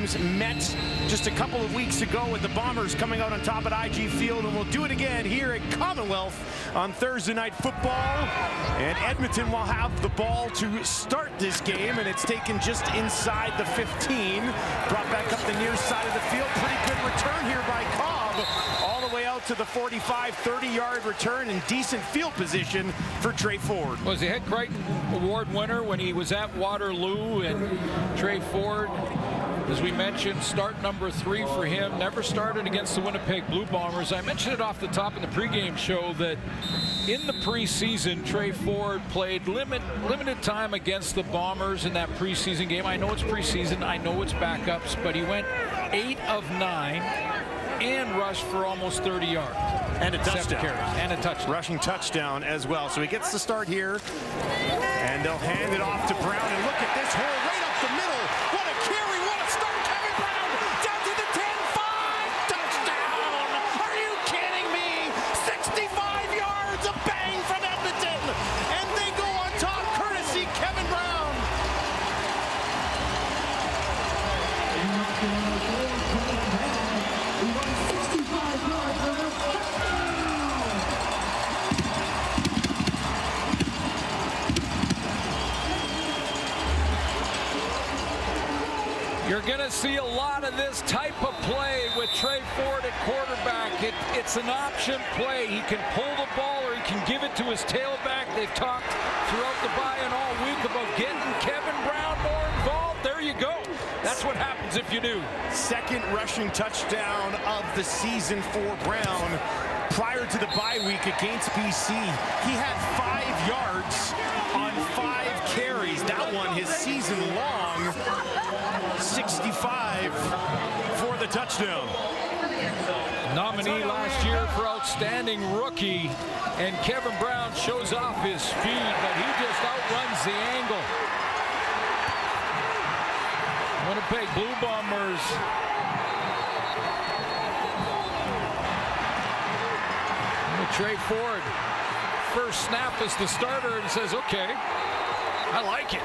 teams met just a couple of weeks ago with the Bombers coming out on top at IG Field, and we'll do it again here at Commonwealth on Thursday Night Football. And Edmonton will have the ball to start this game, and it's taken just inside the 15. Brought back up the near side of the field. Pretty good return here by Cobb. All the way out to the 45, 30-yard return in decent field position for Trey Ford. Was the Head Crichton Award winner when he was at Waterloo, and Trey Ford, as we mentioned, start number 3 for him. Never started against the Winnipeg Blue Bombers. I mentioned it off the top in the pregame show that in the preseason, Trey Ford played limited time against the Bombers in that preseason game. I know it's preseason, I know it's backups, but he went 8 of 9 and rushed for almost 30 yards. And a touchdown. And a touchdown. Rushing touchdown as well. So he gets the start here, and they'll hand it off to Brown. And look at this hole right up the middle. What a carry, what a start. Kevin Brown down to the 10-5. Touchdown. Are you kidding me? 65 yards, a bang from Edmonton. And they go on top, courtesy Kevin Brown. You're going to see a lot of this type of play with Trey Ford at quarterback. It's an option play. He can pull the ball or he can give it to his tailback. They've talked throughout the buy-in all week about getting Kevin Brown more involved. There you go. That's what happens if you do. Second rushing touchdown of the season for Brown. Prior to the bye week against BC, he had 5 yards on 5 carries. That one his season long. 65 for the touchdown. Nominee last year for outstanding rookie, and Kevin Brown shows off his speed, but he just outruns the angle. Winnipeg Blue Bombers Trey Ford, first snap as the starter, and says, okay, I like it.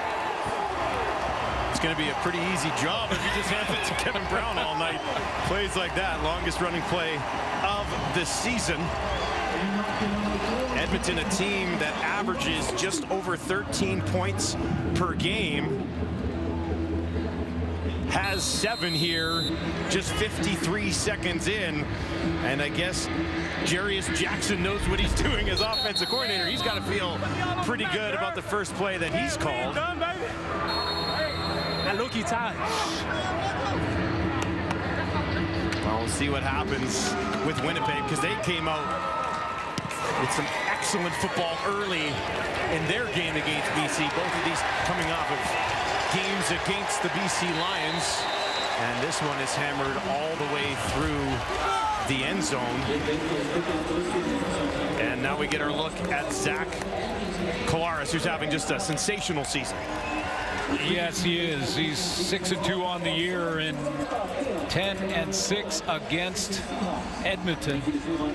It's going to be a pretty easy job if you just hand it to Kevin Brown all night. Plays like that, longest running play of the season. Edmonton, a team that averages just over 13 points per game, has 7 here, just 53 seconds in. And I guess Jarius Jackson knows what he's doing as offensive coordinator. He's got to feel pretty good about the first play that he's called. Well, we'll see what happens with Winnipeg, because they came out with some excellent football early in their game against BC. Both of these coming off of games against the BC Lions, and this one is hammered all the way through the end zone. And now we get our look at Zach Collaros, who's having just a sensational season. Yes, he is. He's 6-2 on the year and 10-6 against Edmonton.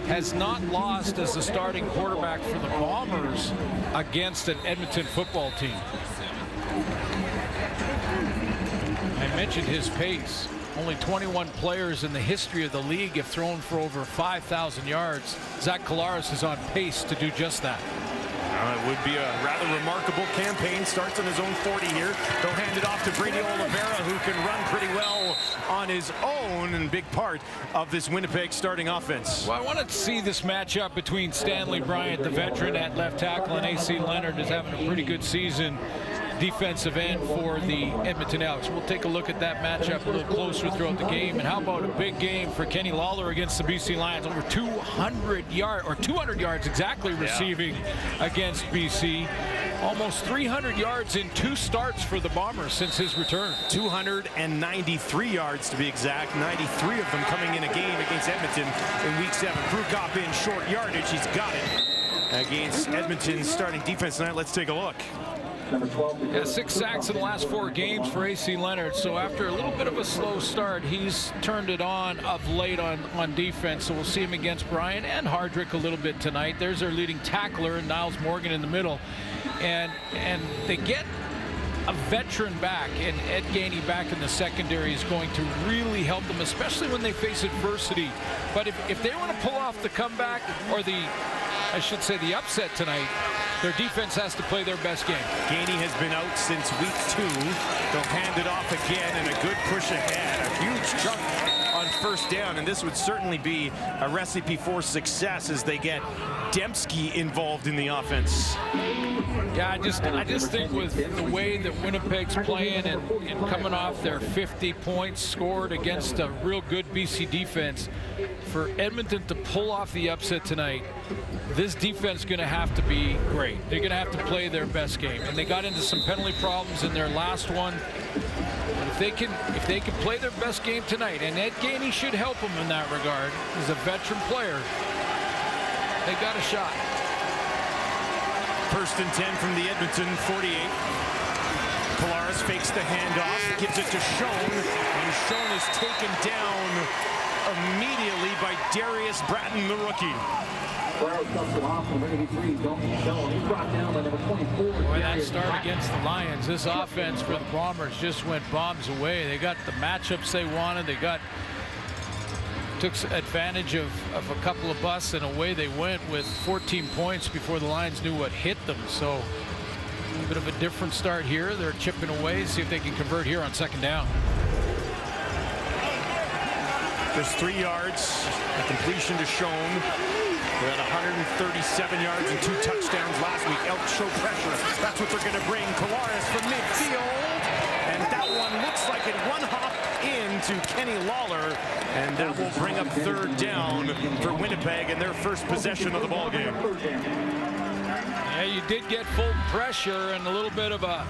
Has not lost as the starting quarterback for the Bombers against an Edmonton football team. I mentioned his pace. Only 21 players in the history of the league have thrown for over 5,000 yards. Zach Collaros is on pace to do just that. It would be a rather remarkable campaign. Starts on his own 40 here. They'll hand it off to Brady Oliveira, who can run pretty well on his own, and big part of this Winnipeg starting offense. Well, I wanted to see this matchup between Stanley Bryant, the veteran at left tackle, and AC Leonard is having a pretty good season. Defensive end for the Edmonton Elks. We'll take a look at that matchup a little closer throughout the game. And how about a big game for Kenny Lawler against the BC Lions? Over 200 yards exactly receiving against BC. Almost 300 yards in 2 starts for the Bombers since his return. 293 yards to be exact. 93 of them coming in a game against Edmonton in week 7. Prukop in short yardage. He's got it against Edmonton's starting defense tonight. Let's take a look. Yeah, 6 sacks in the last 4 games for AC Leonard. So after a little bit of a slow start, he's turned it on of late on defense. So we'll see him against Bryant and Hardrick a little bit tonight. There's their leading tackler, Niles Morgan, in the middle. And they get a veteran back, and Ed Gainey back in the secondary is going to really help them, especially when they face adversity. But if they want to pull off the comeback, or I should say the upset tonight, their defense has to play their best game. Gainey has been out since week 2. They'll hand it off again, and a good push ahead. A huge chunk on first down, and this would certainly be a recipe for success as they get Dembski involved in the offense. Yeah, I just think with the way that Winnipeg's playing and coming off their 50 points scored against a real good BC defense, for Edmonton to pull off the upset tonight, this defense is going to have to be great. They're going to have to play their best game, and they got into some penalty problems in their last one. If they can play their best game tonight, and Ed Gainey should help them in that regard, as a veteran player, they got a shot. 1st and 10 from the Edmonton 48. Collaros fakes the handoff, gives it to Schoen, and Schoen is taken down immediately by Darius Bratton, the rookie. Boy, that start against the Lions, this offense for the Bombers just went bombs away. They got the matchups they wanted. They took advantage of a couple of busts, and away they went with 14 points before the Lions knew what hit them. So a bit of a different start here. They're chipping away, see if they can convert here on 2nd down. There's 3 yards, a completion to Schoen. They're at 137 yards and 2 touchdowns last week. Elks show pressure. That's what they're going to bring. Collaros from midfield. And that one looks like it one-hop into Kenny Lawler. And that will bring up 3rd down for Winnipeg and their first possession of the ballgame. Yeah, you did get full pressure and a little bit of a...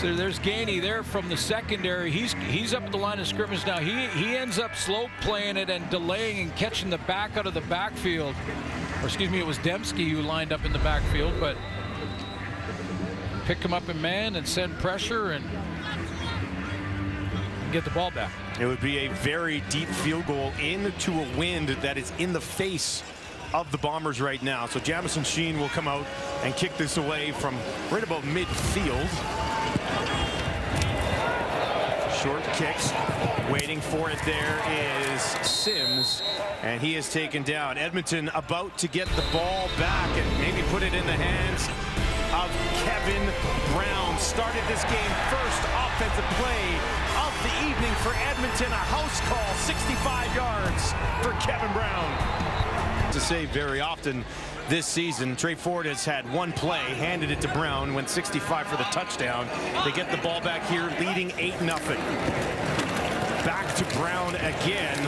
So there's Gainey there from the secondary. He's up at the line of scrimmage now. He ends up slow playing it and delaying and catching the back out of the backfield. Or excuse me, it was Dembski who lined up in the backfield, but pick him up in man and send pressure and get the ball back. It would be a very deep field goal into a wind that is in the face of the Bombers right now. So Jamison Sheen will come out and kick this away from right about midfield. Short kicks, waiting for it there is Sims, and he is taken down. Edmonton about to get the ball back and maybe put it in the hands of Kevin Brown. Started this game first offensive play of the evening for Edmonton. A house call, 65 yards for Kevin Brown. To say very often this season, Trey Ford has had one play, handed it to Brown, went 65 for the touchdown. They get the ball back here, leading 8-0. Back to Brown again.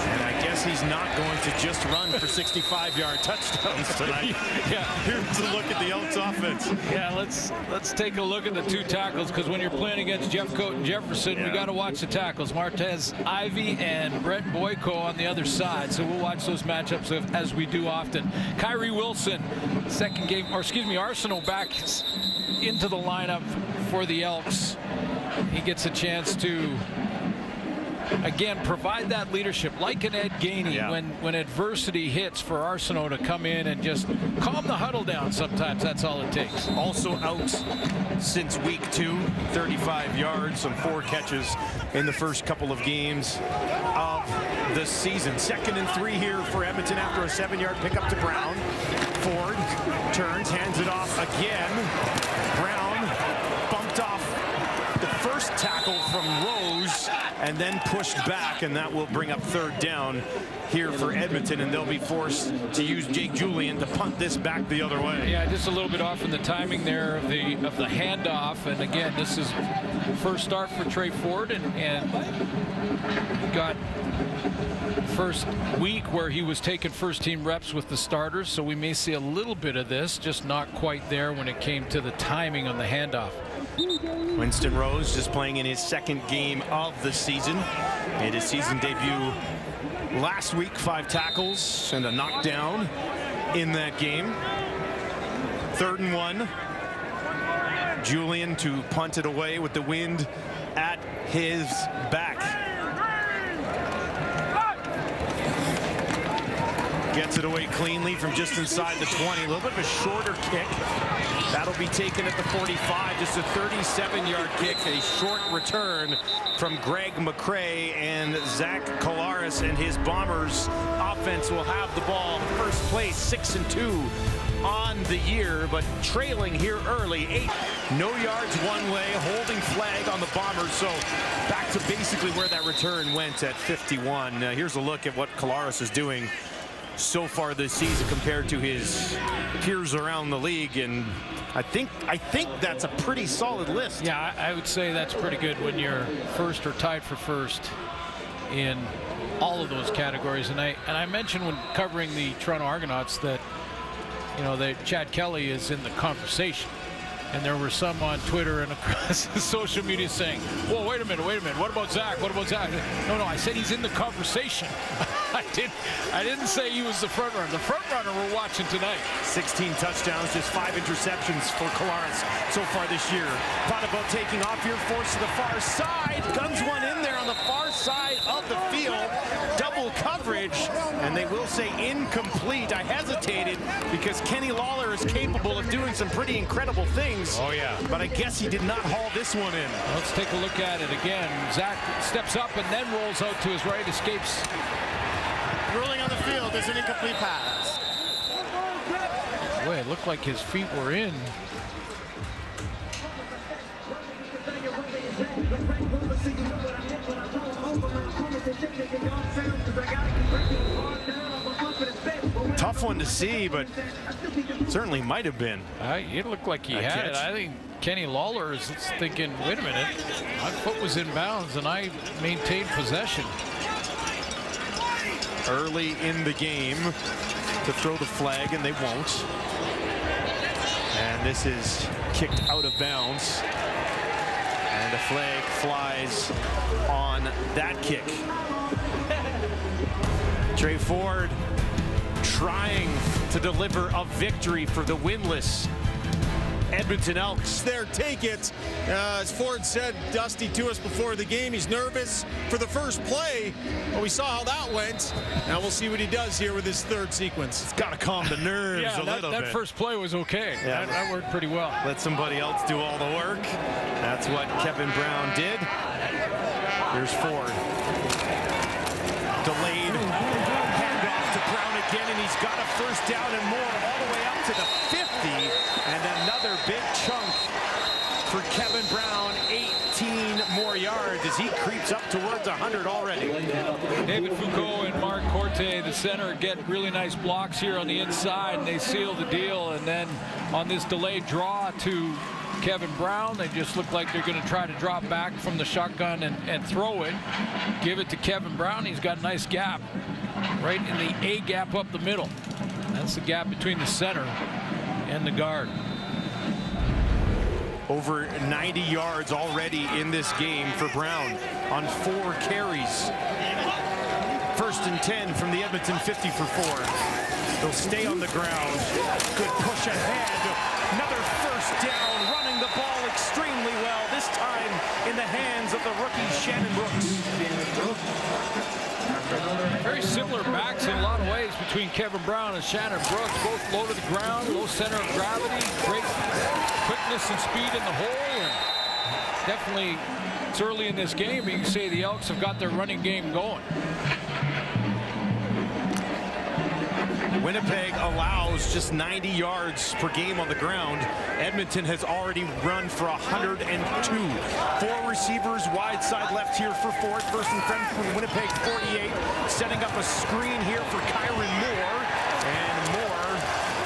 And I guess he's not going to just run for 65-yard touchdowns tonight. Yeah. Here's a look at the Elks offense. Yeah, let's take a look at the 2 tackles, because when you're playing against Jeff Coat and Jefferson, we got to watch the tackles. Martez Ivy and Brett Boyko on the other side. So we'll watch those matchups as we do often. Kyrie Wilson, second game, or excuse me, Arsenault back into the lineup for the Elks. He gets a chance to again provide that leadership like an Ed Gainey when adversity hits, for Arsenault to come in and just calm the huddle down. Sometimes that's all it takes. Also out since week 2, 35 yards on 4 catches in the first couple of games of the season. 2nd and 3 here for Edmonton after a 7-yard pickup to Brown. Ford turns, hands it off again. Brown bumped off the first tackle from Rose and then pushed back, and that will bring up 3rd down here for Edmonton, and they'll be forced to use Jake Julian to punt this back the other way. Yeah, just a little bit off in the timing there of the handoff, and again, this is first start for Trey Ford, and got first week where he was taking first-team reps with the starters, so we may see a little bit of this, just not quite there when it came to the timing on the handoff. Winston Rose just playing in his 2nd game of the season. Made his season debut last week, 5 tackles and a knockdown in that game. 3rd and 1. Julian to punt it away with the wind at his back. Gets it away cleanly from just inside the 20. A little bit of a shorter kick. That'll be taken at the 45. Just a 37-yard kick. A short return from Greg McCrae, and Zach Collaros and his Bombers offense will have the ball. First place, 6-2 on the year, but trailing here early. 8. No yards one way, holding flag on the Bombers. So back to basically where that return went at 51. Here's a look at what Collaros is doing so far this season compared to his peers around the league, and I think that's a pretty solid list. Yeah, I would say that's pretty good when you're first or tied for first in all of those categories. And I mentioned when covering the Toronto Argonauts that, you know, that Chad Kelly is in the conversation. And there were some on Twitter and across social media saying, "Whoa, wait a minute, what about Zach? What about Zach?" No, I said he's in the conversation. I didn't say he was the front runner. The front runner we're watching tonight. 16 touchdowns, just 5 interceptions for Collaros so far this year. Thought about taking off here, forced to the far side. Guns one in there on the far side of the field. Double coverage, and they will say incomplete. I hesitated because Kenny Lawler is capable of doing some pretty incredible things. Oh, yeah. But I guess he did not haul this one in. Let's take a look at it again. Zach steps up and then rolls out to his right, escapes. Ruling on the field is an incomplete pass. Boy, it looked like his feet were in. Tough one to see, but certainly might have been. It looked like he had it. I think Kenny Lawler is thinking, wait a minute, my foot was in bounds and I maintained possession. Early in the game to throw the flag, and they won't. And this is kicked out of bounds. And a flag flies on that kick. Trey Ford trying to deliver a victory for the winless Edmonton Elks. There, take it. As Ford said, Dusty, to us before the game, he's nervous for the first play. Well, we saw how that went. Now we'll see what he does here with his third sequence. It's got to calm the nerves a little bit. That first play was okay. Yeah, that worked pretty well. Let somebody else do all the work. That's what Kevin Brown did. Here's Ford. Delayed handoff to Brown again, and he's got a first down and more all the way up to the 50. And another big chunk for Kevin Brown, 18 more yards as he creeps up towards 100 already. David Foucault and Mark Corte, the center, get really nice blocks here on the inside, and they seal the deal. And then on this delayed draw to Kevin Brown, they just look like they're going to try to drop back from the shotgun and throw it. Give it to Kevin Brown. He's got a nice gap right in the A gap up the middle. That's the gap between the center and the guard. Over 90 yards already in this game for Brown on 4 carries. First and 10 from the Edmonton 50 for Ford. They'll stay on the ground. Good push ahead. Another first down, running the ball extremely well, this time in the hands of the rookie Shannon Brooks. Very similar backs in a lot of ways between Kevin Brown and Shannon Brooks. Both low to the ground, low center of gravity, great quickness and speed in the hole. And definitely, it's early in this game, but you can say the Elks have got their running game going. Winnipeg allows just 90 yards per game on the ground. Edmonton has already run for 102. 4 receivers wide side left here for Ford. First and 10 from Winnipeg 48. Setting up a screen here for Kyron Moore. And Moore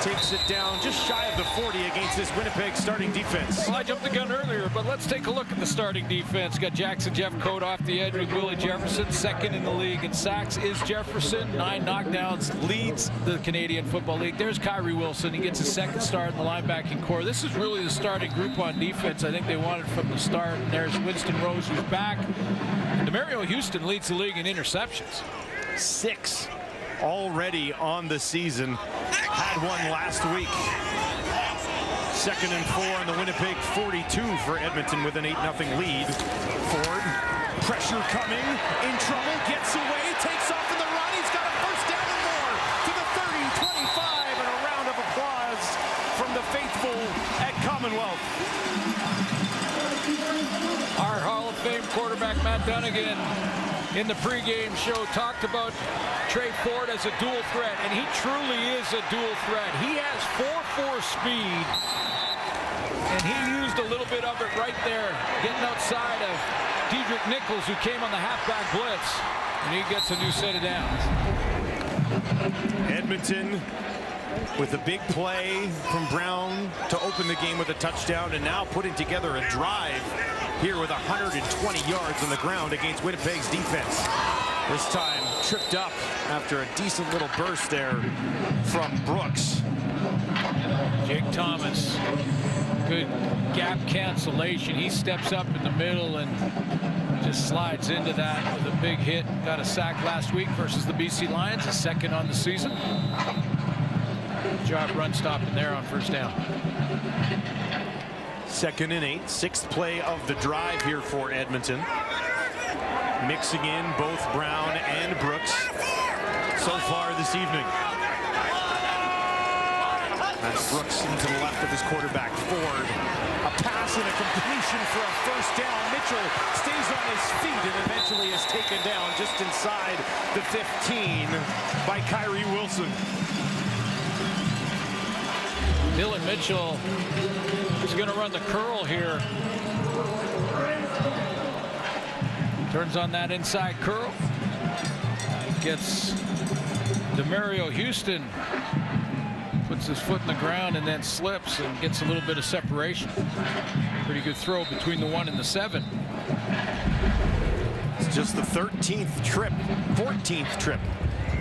takes it down just shy of the 40 against this Winnipeg starting defense. Well, I jumped the gun earlier, but let's take a look at the starting defense. Got Jackson Jeff Cote off the edge with Willie Jefferson, second in the league in sacks is Jefferson. 9 knockdowns, leads the Canadian Football League. There's Kyrie Wilson. He gets his second start in the linebacking core. This is really the starting group on defense. I think they wanted from the start. And there's Winston Rose, who's back. And DeMario Houston leads the league in interceptions. 6 already on the season. Had one last week. Second and 4 on the Winnipeg 42 for Edmonton with an 8-0 lead. Ford, pressure coming, in trouble, gets away, takes off in the run. He's got a first down and more to the Matt Dunnigan in the pregame show talked about Trey Ford as a dual threat, and he truly is a dual threat. He has 4.4 speed, and he used a little bit of it right there, getting outside of Diedrich Nichols, who came on the halfback blitz, and he gets a new set of downs. Edmonton with a big play from Brown to open the game with a touchdown, and now putting together a drive here with 120 yards on the ground against Winnipeg's defense. This time tripped up after a decent little burst there from Brooks. Jake Thomas, good gap cancellation. He steps up in the middle and just slides into that with a big hit. Got a sack last week versus the BC Lions, a second on the season. Good job run stopping there on first down. 2nd and 8, 6th play of the drive here for Edmonton. Mixing in both Brown and Brooks so far this evening. That's Brooks into the left of his quarterback, Ford. A pass and a completion for a first down. Mitchell stays on his feet and eventually is taken down just inside the 15 by Kyrie Wilson. Dylan Mitchell is going to run the curl here. Turns on that inside curl. Gets DeMario Houston. Puts his foot in the ground and then slips and gets a little bit of separation. Pretty good throw between the 1 and the 7. It's just the 13th trip, 14th trip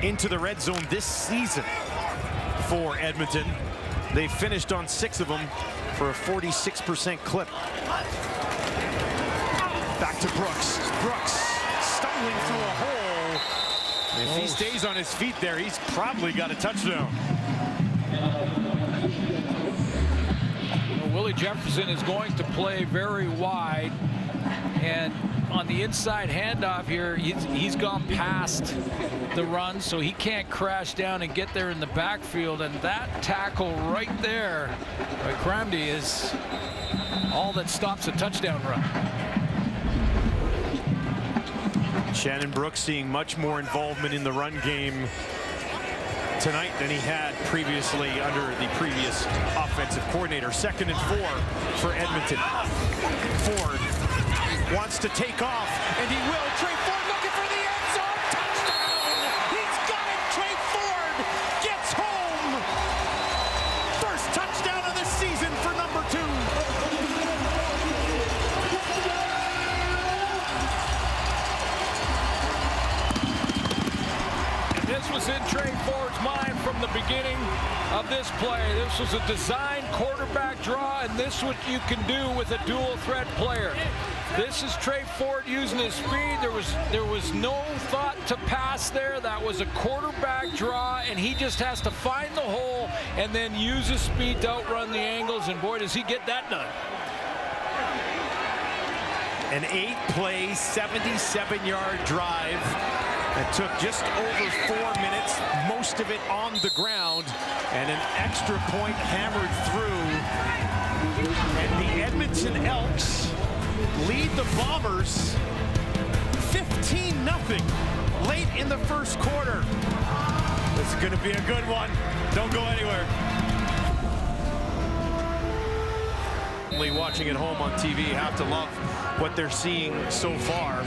into the red zone this season for Edmonton. They finished on 6 of them for a 46% clip. Back to Brooks. Brooks stumbling through a hole. If he stays on his feet there, he's probably got a touchdown. Well, Willie Jefferson is going to play very wide, and on the inside handoff here, he's gone past the run, so he can't crash down and get there in the backfield, and that tackle right there by Kramdy is all that stops a touchdown run. Shannon Brooks seeing much more involvement in the run game tonight than he had previously under the previous offensive coordinator. 2nd and 4 for Edmonton. Ford wants to take off, and he will. Trey Ford looking for the end zone. Touchdown! He's got it. Trey Ford gets home. First touchdown of the season for number 2. This was in Trey Ford's mind from the beginning of this play. This was a design quarterback draw, and this is what you can do with a dual threat player. This is Trey Ford using his speed. There was no thought to pass there. That was a quarterback draw, and he just has to find the hole and then use his speed to outrun the angles, and boy, does he get that done. An 8-play, 77-yard drive that took just over 4 minutes, most of it on the ground, and an extra point hammered through. And the Edmonton Elks lead the Bombers 15-0 late in the first quarter. This is going to be a good one. Don't go anywhere. Watching at home on TV have to love what they're seeing so far.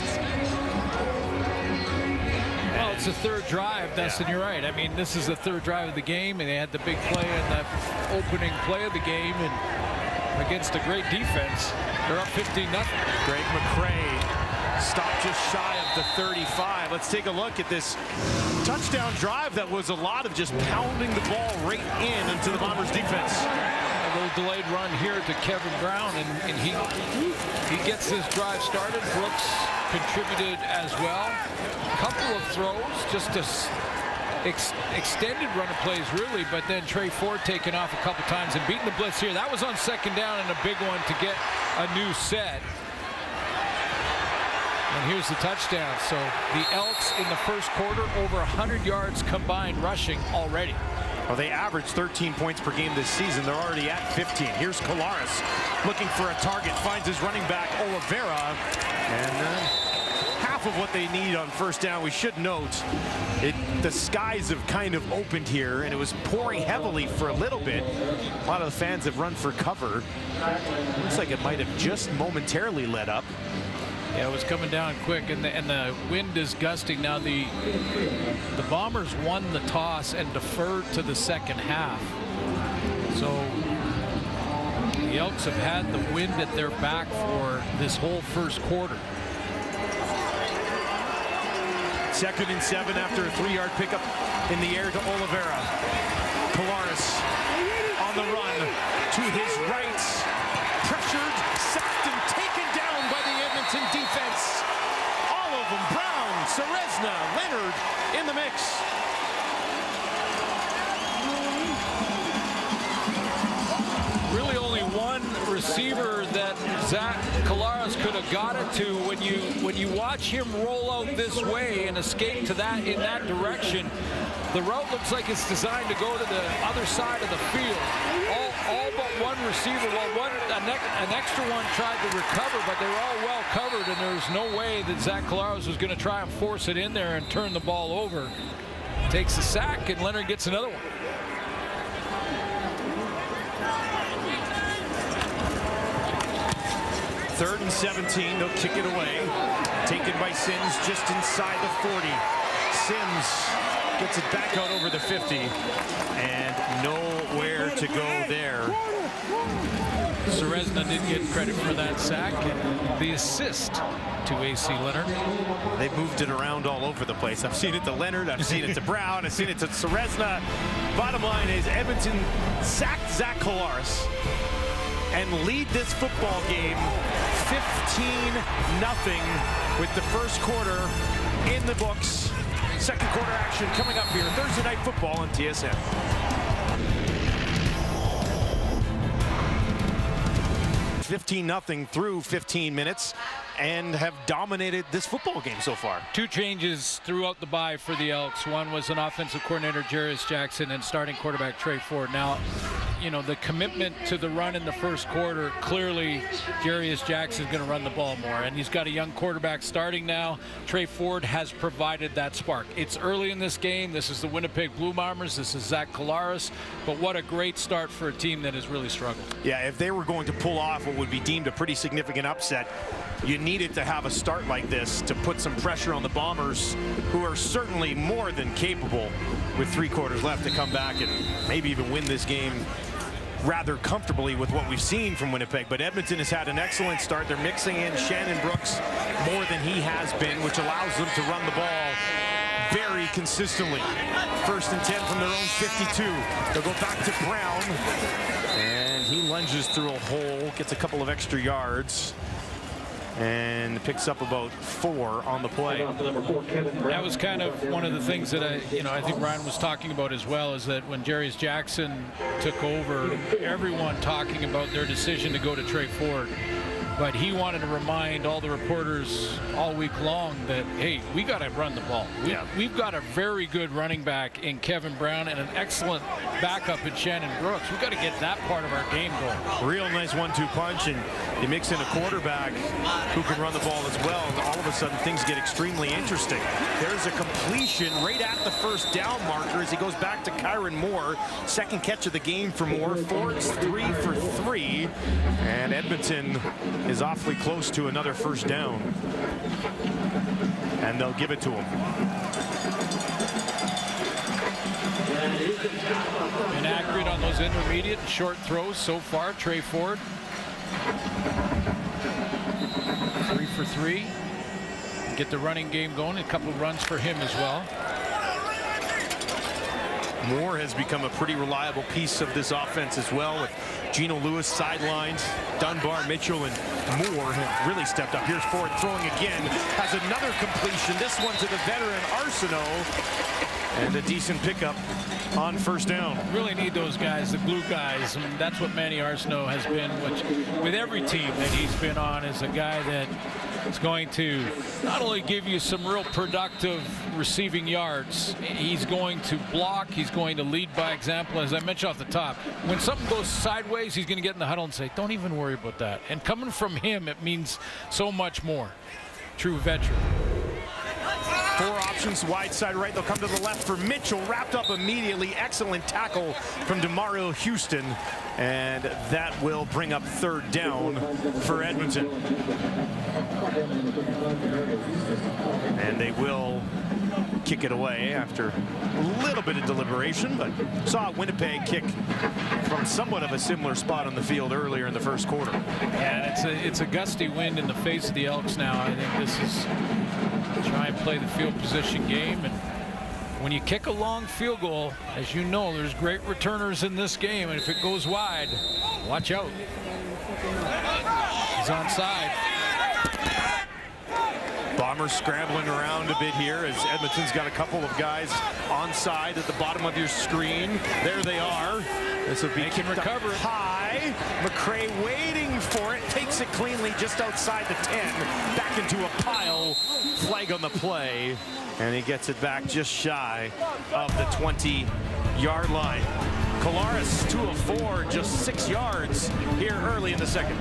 Well, it's the 3rd drive, Dustin. You're right. I mean, this is the 3rd drive of the game, and they had the big play in the opening play of the game, and against a great defense, they're up 15-0. Greg McCray stopped just shy of the 35. Let's take a look at this touchdown drive that was a lot of just pounding the ball right into the Bombers defense. A little delayed run here to Kevin Brown, and he gets his drive started. Brooks contributed as well. A couple of throws, just extended run of plays really, but then Trey Ford taking off a couple times and beating the blitz here. That was on 2nd down and a big one to get a new set. And here's the touchdown. So the Elks in the first quarter over 100 yards combined rushing already. Well, they averaged 13 points per game this season. They're already at 15. Here's Kolaris looking for a target, finds his running back Oliveira, and enough of what they need on first down. We should note the skies have kind of opened here, and it was pouring heavily for a little bit. A lot of the fans have run for cover. Looks like it might have just momentarily let up. Yeah, it was coming down quick, and the wind is gusting. Now the Bombers won the toss and deferred to the second half. So the Elks have had the wind at their back for this whole first quarter. 2nd and 7 after a 3-yard pickup in the air to Oliveira. Collaros on the run to his right. Pressured, sacked, and taken down by the Edmonton defense. All of them. Brown, Serezna, Leonard in the mix. Really only one receiver that Zach Collaros could have got it to. When you watch him roll out this way and escape to that in that direction, the route looks like it's designed to go to the other side of the field. All but one receiver. Well, an extra one tried to recover, but they were all well covered, and there was no way that Zach Collaros was going to try and force it in there and turn the ball over. Takes a sack, and Leonard gets another one. Third and 17, they'll kick it away. Taken by Sims just inside the 40. Sims gets it back out over the 50, and nowhere to go there. Serezna didn't get credit for that sack, and the assist to A.C. Leonard. They've moved it around all over the place. I've seen it to Leonard, I've seen it to Brown, I've seen it to Serezna. Bottom line is Edmonton sacked Zach Collaros and lead this football game 15-0 with the first quarter in the books. Second quarter action coming up here. Thursday Night Football on TSN. (15-0) through 15 minutes, and have dominated this football game so far. Two changes throughout the bye for the Elks. One was an offensive coordinator, Jarius Jackson, and starting quarterback Trey Ford. Now, you know, the commitment to the run in the first quarter, clearly Jarius Jackson's going to run the ball more, and he's got a young quarterback starting now. Trey Ford has provided that spark. It's early in this game. This is the Winnipeg Blue Bombers. This is Zach Collaros, but what a great start for a team that has really struggled. Yeah, if they were going to pull off what would be deemed a pretty significant upset, you needed to have a start like this to put some pressure on the Bombers, who are certainly more than capable with 3 quarters left to come back and maybe even win this game rather comfortably with what we've seen from Winnipeg. But Edmonton has had an excellent start. They're mixing in Shannon Brooks more than he has been, which allows them to run the ball very consistently. 1st and 10 from their own 52. They'll go back to Brown, and he lunges through a hole, gets a couple of extra yards, and picks up about 4 on the play. That was kind of one of the things that I think Ryan was talking about as well, is that when Jarius Jackson took over, everyone talking about their decision to go to Trey Ford. But he wanted to remind all the reporters all week long that, hey, we got to run the ball. We've got a very good running back in Kevin Brown and an excellent backup in Shannon Brooks. We've got to get that part of our game going. Real nice 1-2 punch, and you mix in a quarterback who can run the ball as well, and all of a sudden things get extremely interesting. There's a completion right at the first down marker as he goes back to Kyron Moore. Second catch of the game for Moore. Ford's 3 for 3, and Edmonton is awfully close to another first down, and they'll give it to him. Inaccurate on those intermediate and short throws so far. Trey Ford 3 for 3. Get the running game going. A couple of runs for him as well. Moore has become a pretty reliable piece of this offense as well, with Geno Lewis sidelines. Dunbar, Mitchell, and Moore have really stepped up. Here's Ford throwing again. Has another completion. This one to the veteran Arsenault. And a decent pickup on first down. Really need those guys, the glue guys. And that's what Manny Arsenault has been, which with every team that he's been on, is a guy that is going to not only give you some real productive receiving yards, he's going to block, he's going to lead by example. As I mentioned off the top, when something goes sideways, he's going to get in the huddle and say, don't even worry about that. And coming from him, it means so much more. True veteran. options, wide side right. They'll come to the left for Mitchell. Wrapped up immediately. Excellent tackle from DeMario Houston. And that will bring up third down for Edmonton. And they will kick it away after a little bit of deliberation, but saw Winnipeg kick from somewhat of a similar spot on the field earlier in the first quarter. Yeah, and it's a gusty wind in the face of the Elks now. I think this is try and play the field position game, and when you kick a long field goal, as you know, there's great returners in this game, and if it goes wide, watch out. He's onside. Bombers scrambling around a bit here as Edmonton's got a couple of guys onside at the bottom of your screen. There they are. This will be kicked up high. McRae waiting for it. Takes it cleanly just outside the 10. Back into a pile. Flag on the play. And he gets it back just shy of the 20-yard line. Collaros 2 of 4, just 6 yards here early in the second.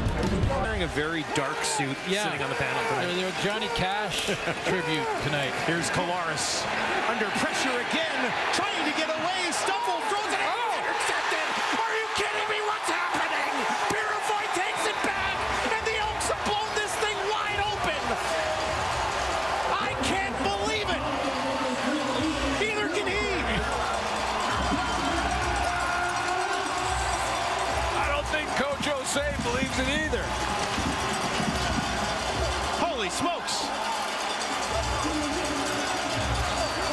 Wearing a very dark suit, sitting on the panel tonight. They're Johnny Cash tribute tonight. Here's Collaros under pressure again, trying to get away. Stumble, throws it out, intercepted. Are you kidding me? What's happening? Purifoy takes it back, and the Elks have blown this thing wide open. I can't believe it. Neither can he. Coach Jose believes it either. Holy smokes.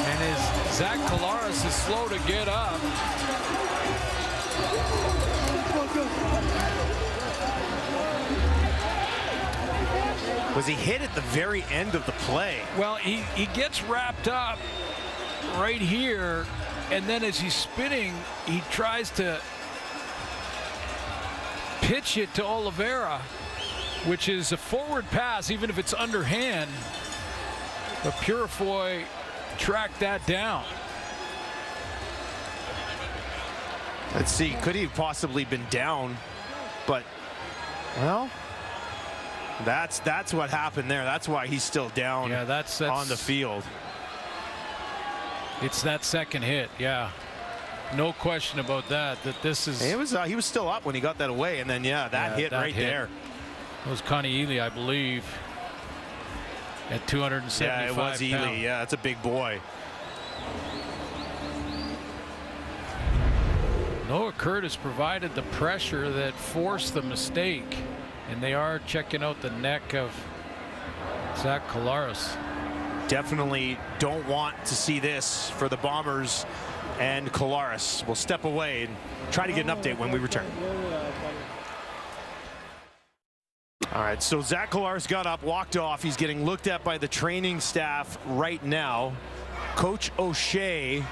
And as Zach Collaros is slow to get up. Was he hit at the very end of the play? Well, he gets wrapped up right here, and then as he's spinning, he tries to pitch it to Oliveira, which is a forward pass, even if it's underhand. But Purifoy tracked that down. Let's see, could he have possibly been down? But, well, that's what happened there. That's why he's still down. Yeah, that's on the field. It's that second hit, yeah. No question about that. That this is. It was. He was still up when he got that away, and then that hit right there. It was Connie Ely, I believe, at 275 Yeah, it was Ely. pounds. Yeah, that's a big boy. Noah Curtis provided the pressure that forced the mistake, and they are checking out the neck of Zach Collaros. Definitely don't want to see this for the Bombers. And Collaros will step away and try to get an update when we return. All right, so Zach Collaros got up, walked off. He's getting looked at by the training staff right now. Coach O'Shea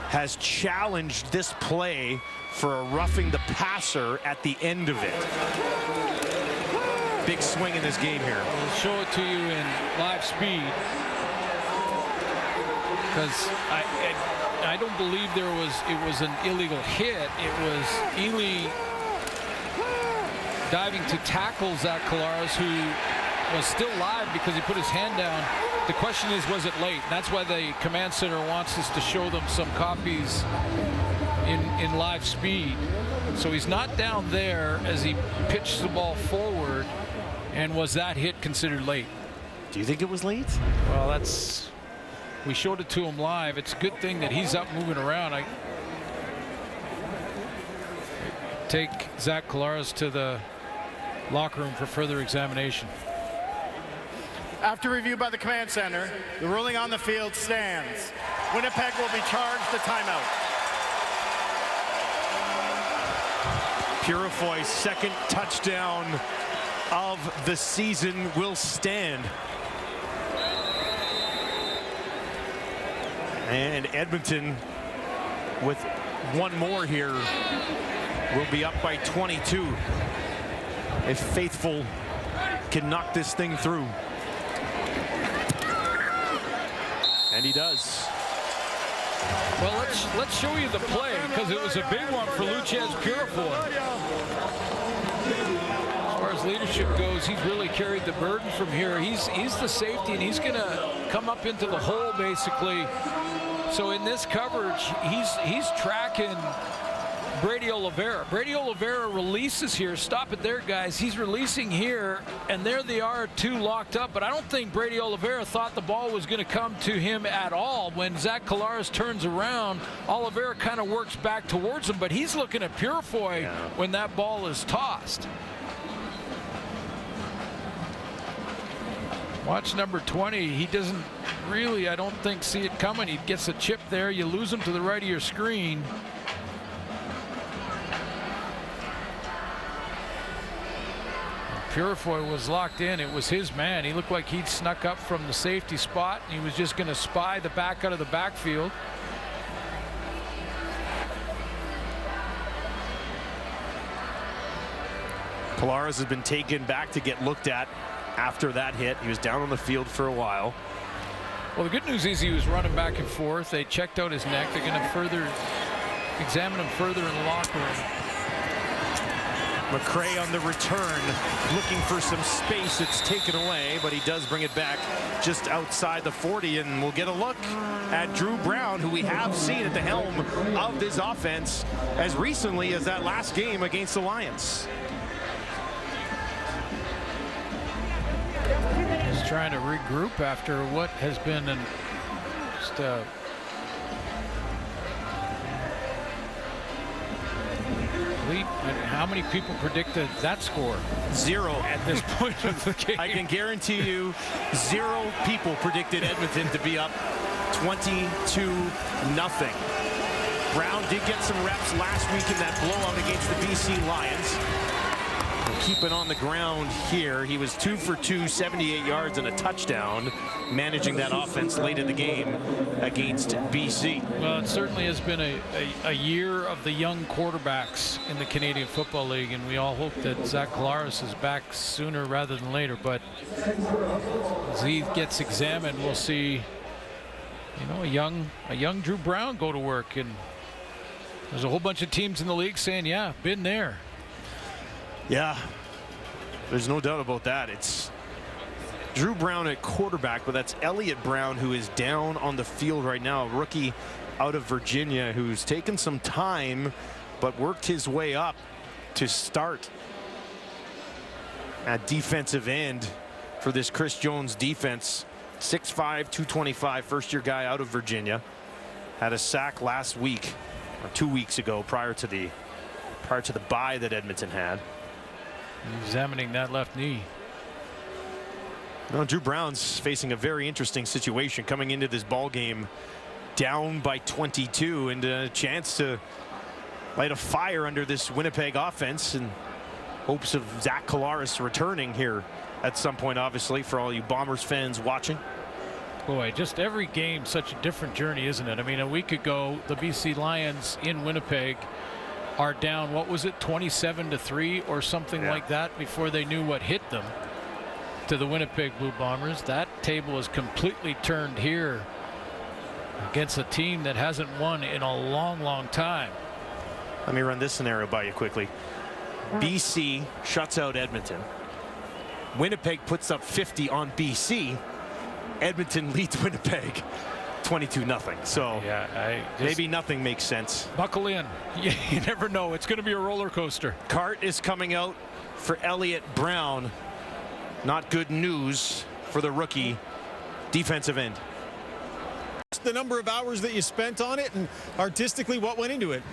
has challenged this play for a roughing the passer at the end of it. Big swing in this game here. We'll show it to you in live speed, because I don't believe it was an illegal hit. It was Ely diving to tackle Zach Collaros, who was still live because he put his hand down. The question is, was it late? That's why the command center wants us to show them some copies in live speed. So he's not down there as he pitched the ball forward. And was that hit considered late? Do you think it was late? Well, we showed it to him live. It's a good thing that he's up moving around. I take Zach Collaros to the locker room for further examination. After review by the command center, the ruling on the field stands. Winnipeg will be charged a timeout. Purifoy's second touchdown of the season will stand. And Edmonton, with one more here, will be up by 22 if Faithful can knock this thing through. And he does. Well, let's show you the play, because it was a big one for Luchez Purifoy. far as leadership goes, he's really carried the burden from here. He's the safety, and he's going to come up into the hole basically. So in this coverage, he's tracking Brady Oliveira. Brady Oliveira releases here. Stop it there, guys. He's releasing here, and there they are, two locked up. But I don't think Brady Oliveira thought the ball was going to come to him at all. When Zach Collaros turns around, Oliveira kind of works back towards him, but he's looking at Purifoy when that ball is tossed. Watch number 20. He doesn't really, I don't think, see it coming. He gets a chip there. You lose him to the right of your screen. Purifoy was locked in. It was his man. He looked like he'd snuck up from the safety spot. He was just going to spy the back out of the backfield. Collaros has been taken back to get looked at after that hit. He was down on the field for a while. Well, the good news is he was running back and forth. They checked out his neck. They're going to further examine him further in the locker room. McRae on the return, looking for some space. It's taken away, but he does bring it back just outside the 40, and we'll get a look at Drew Brown, who we have seen at the helm of this offense as recently as that last game against the Lions. He's trying to regroup after what has been just a how many people predicted that score? 0 at this point of the game. I can guarantee you 0 people predicted Edmonton to be up 22-0. Brown did get some reps last week in that blowout against the BC Lions. Keeping on the ground here. He was 2 for 2, 78 yards and a touchdown, managing that offense late in the game against BC. Well, it certainly has been a year of the young quarterbacks in the Canadian Football League, and we all hope that Zach Collaros is back sooner rather than later. But as he gets examined, we'll see, you know, a young Drew Brown go to work. And there's a whole bunch of teams in the league saying, yeah, been there. Yeah, there's no doubt about that. It's Drew Brown at quarterback, but that's Elliott Brown, who is down on the field right now, a rookie out of Virginia who's taken some time but worked his way up to start at defensive end for this Chris Jones defense. 6'5", 225, first-year guy out of Virginia. Had a sack last week, or 2 weeks ago, prior to the bye that Edmonton had. Examining that left knee. Well, Drew Brown's facing a very interesting situation coming into this ball game down by 22, and a chance to light a fire under this Winnipeg offense in hopes of Zach Collaros returning here at some point, obviously, for all you Bombers fans watching. Boy, just every game such a different journey, isn't it? I mean, a week ago the BC Lions in Winnipeg are down, what was it, 27-3 or something like that before they knew what hit them, to the Winnipeg Blue Bombers. That table is completely turned here against a team that hasn't won in a long time. Let me run this scenario by you quickly. BC shuts out Edmonton. Winnipeg puts up 50 on BC. Edmonton leads Winnipeg 22-0. So yeah, maybe nothing makes sense. Buckle in. You never know. It's going to be a roller coaster. Cart is coming out for Elliott Brown. Not good news for the rookie defensive end. The number of hours that you spent on it, and artistically what went into it?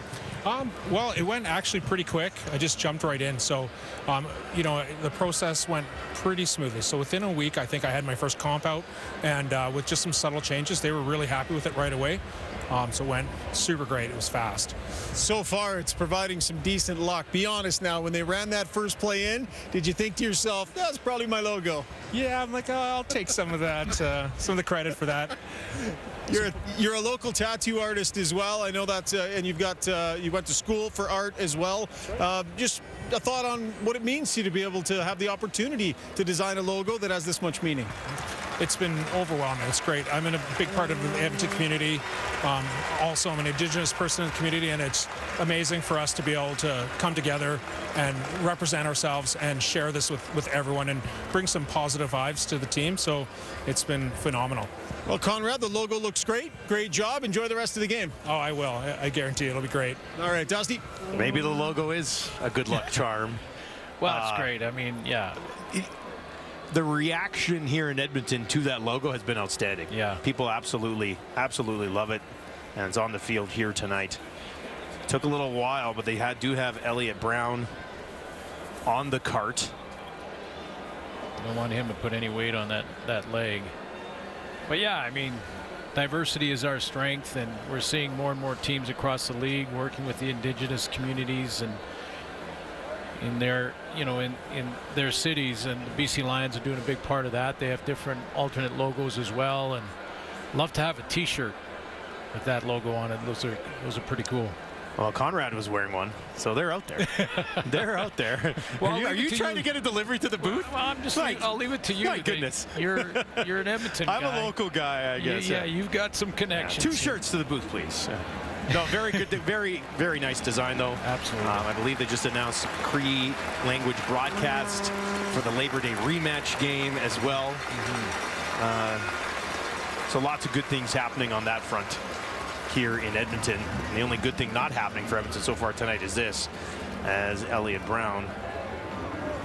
Well, it went actually pretty quick. I just jumped right in. So, you know, the process went pretty smoothly. So within a week, I think I had my first comp out, and with just some subtle changes, they were really happy with it right away. So it went super great. It was fast. So far, it's providing some decent luck. Be honest now, when they ran that first play in, did you think to yourself, that's probably my logo? Yeah, I'm like, I'll take some of that, some of the credit for that. You're a local tattoo artist as well. I know that, and you went to school for art as well. Just a thought on what it means to you to be able to have the opportunity to design a logo that has this much meaning. it's been overwhelming. It's great. I'm in a big part of the Edmonton community. Also, I'm an Indigenous person in the community, and it's amazing for us to be able to come together and represent ourselves and share this with everyone and bring some positive vibes to the team. So it's been phenomenal. Well, Conrad, the logo looks great. Great job. Enjoy the rest of the game. Oh, I will. I guarantee it'll be great. All right, Dusty. Maybe the logo is a good luck charm. Well, that's great. I mean, yeah. The reaction here in Edmonton to that logo has been outstanding. Yeah. People absolutely love it, and it's on the field here tonight. Took a little while, but they do have Elliott Brown on the cart. Don't want him to put any weight on that leg. But yeah, I mean, diversity is our strength, and we're seeing more and more teams across the league working with the Indigenous communities and in their, in their cities, and the BC Lions are doing a big part of that. They have different alternate logos as well, and love to have a T-shirt with that logo on it. Those are pretty cool. Well, Conrad was wearing one, so they're out there. They're out there. Well, are you trying to get a delivery to the booth? Well, I'm just like, I'll leave it to you. My goodness. You're an Edmonton guy. I'm a local guy, I guess. Yeah, you've got some connections. 2 shirts to the booth, please. No, very good, very nice design, though. Absolutely. I believe they just announced Cree language broadcast for the Labor Day rematch game as well. So lots of good things happening on that front here in Edmonton. And the only good thing not happening for Edmonton so far tonight is this, as Elliott Brown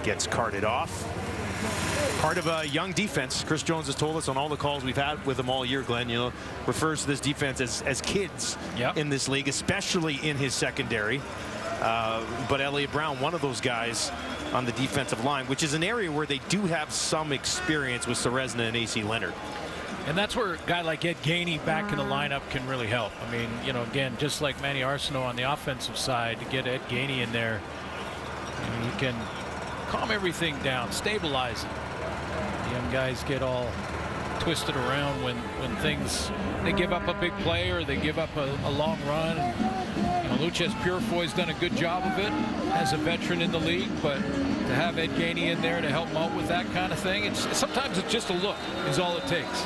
gets carted off. Part of a young defense. Chris Jones has told us on all the calls we've had with him all year, Glenn, refers to this defense as kids in this league, especially in his secondary. But Elliott Brown, one of those guys on the defensive line, which is an area where they do have some experience with Serezna and AC Leonard. And that's where a guy like Ed Gainey back in the lineup can really help. I mean, again, just like Manny Arsenault on the offensive side, to get Ed Gainey in there, he can calm everything down, stabilize it. Young guys get all twisted around when they give up a big play or they give up a long run. Lucas Purefoy's done a good job of it as a veteran in the league, but to have Ed Gainey in there to help him out with that kind of thing, sometimes it's just a look is all it takes.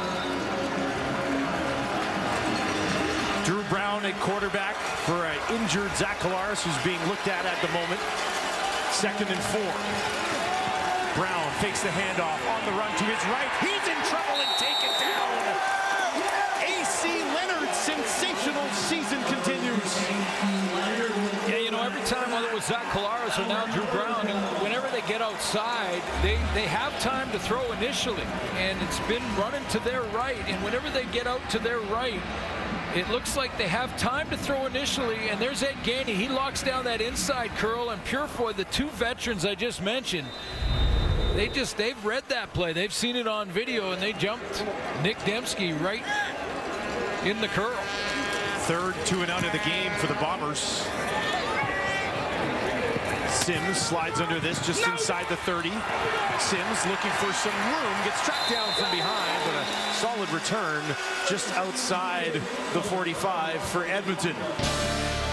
Drew Brown at quarterback for an injured Zach Collaros, who's being looked at the moment. 2nd and 4. Brown fakes the handoff on the run to his right. He's in trouble and taken down. AC Leonard's sensational season continues. Yeah, every time, whether it was Zach Collaros or now Drew Brown, whenever they get outside, they have time to throw initially, and it's been running to their right, and whenever they get out to their right, it looks like they have time to throw initially, and there's Ed Gainey. He locks down that inside curl, and Purefoy, the 2 veterans I just mentioned, they've read that play. They've seen it on video, and they jumped Nick Dembski right in the curl. 3rd 2 and out of the game for the Bombers. Sims slides under this just inside the 30. Sims looking for some room, gets tracked down from behind, but a solid return just outside the 45 for Edmonton.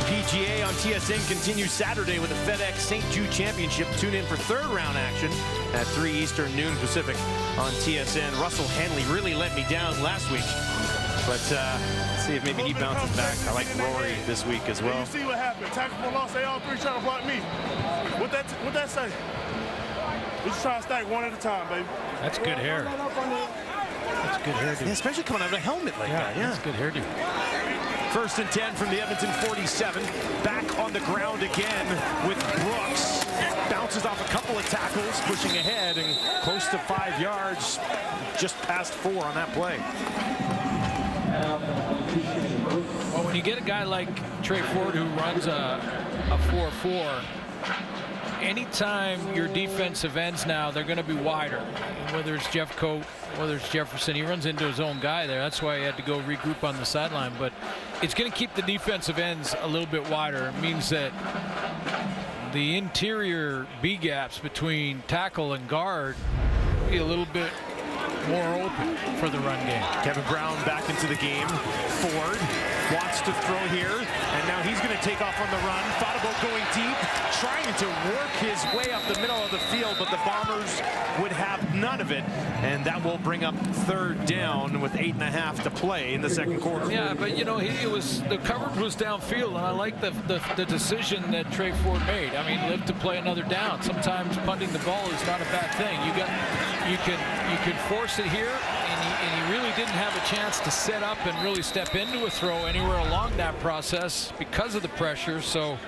PGA on TSN continues Saturday with the FedEx St. Jude Championship. Tune in for 3rd round action at 3 Eastern, noon Pacific on TSN. Russell Henley really let me down last week, but let's see if maybe he bounces back. I like Rory this week as well. You see what happened. Tackle for loss, they all 3 trying to block me. What that say? We just try to stack one at a time, baby. That's good hair. That's good hairdo. Yeah, especially coming out of a helmet like that. Yeah, that's good hairdo. 1st and 10 from the Edmonton 47. Back on the ground again with Brooks. Bounces off a couple of tackles, pushing ahead and close to 5 yards. Just past 4 on that play. Well, when you get a guy like Trey Ford who runs a 4-4, anytime your defensive ends now, they're going to be wider. Whether it's Jeff Coate, whether it's Jefferson, he runs into his own guy there. That's why he had to go regroup on the sideline. But it's going to keep the defensive ends a little bit wider. It means that the interior B gaps between tackle and guard be a little bit more open for the run game. Kevin Brown back into the game. Ford wants to throw here, and now he's going to take off on the run. Thought about going deep, trying to work his way up the middle of the field, but the Bombers would have none of it, and that will bring up third down with 8.5 to play in the second quarter. Yeah, but you know, the coverage was downfield, and I like the decision that Trey Ford made. I mean, live to play another down. Sometimes punting the ball is not a bad thing. You can force it here, and he really didn't have a chance to set up and really step into a throw anywhere along that process because of the pressure. So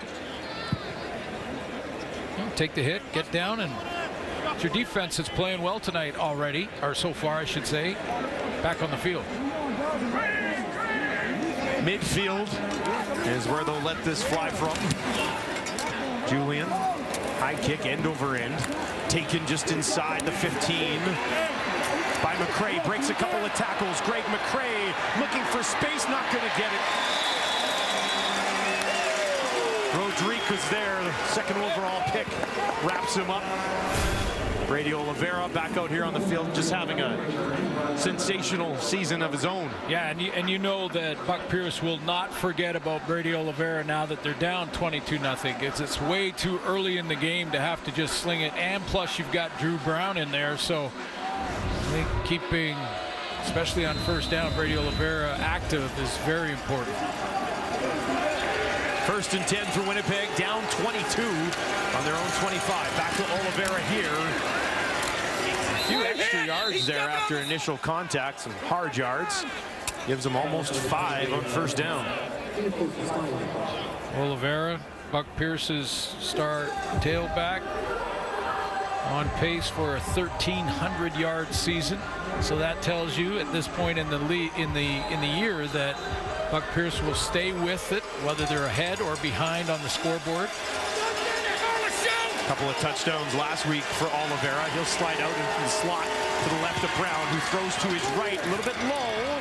take the hit, get down, and your defense is playing well tonight already, or so far I should say, back on the field. Midfield is where they'll let this fly from. Julian, high kick, end over end, taken just inside the 15 by McCray. Breaks a couple of tackles. Greg McCray looking for space, not going to get it. Rodrigue was there, the second overall pick, wraps him up. Brady Oliveira back out here on the field, just having a sensational season of his own. Yeah, and you know that Buck Pierce will not forget about Brady Oliveira now that they're down 22-0. It's way too early in the game to have to just sling it, and plus you've got Drew Brown in there, so I think keeping, especially on first down, Brady Oliveira active is very important. 1st and 10 for Winnipeg, down 22 on their own 25. Back to Oliveira here. A few extra yards there after initial contact, some hard yards. Gives them almost 5 on first down. Oliveira, Buck Pierce's star tailback, on pace for a 1,300-yard season. So that tells you at this point in the year that Buck Pierce will stay with it, whether they're ahead or behind on the scoreboard. A couple of touchdowns last week for Oliveira. He'll slide out into the slot to the left of Brown, who throws to his right, a little bit low,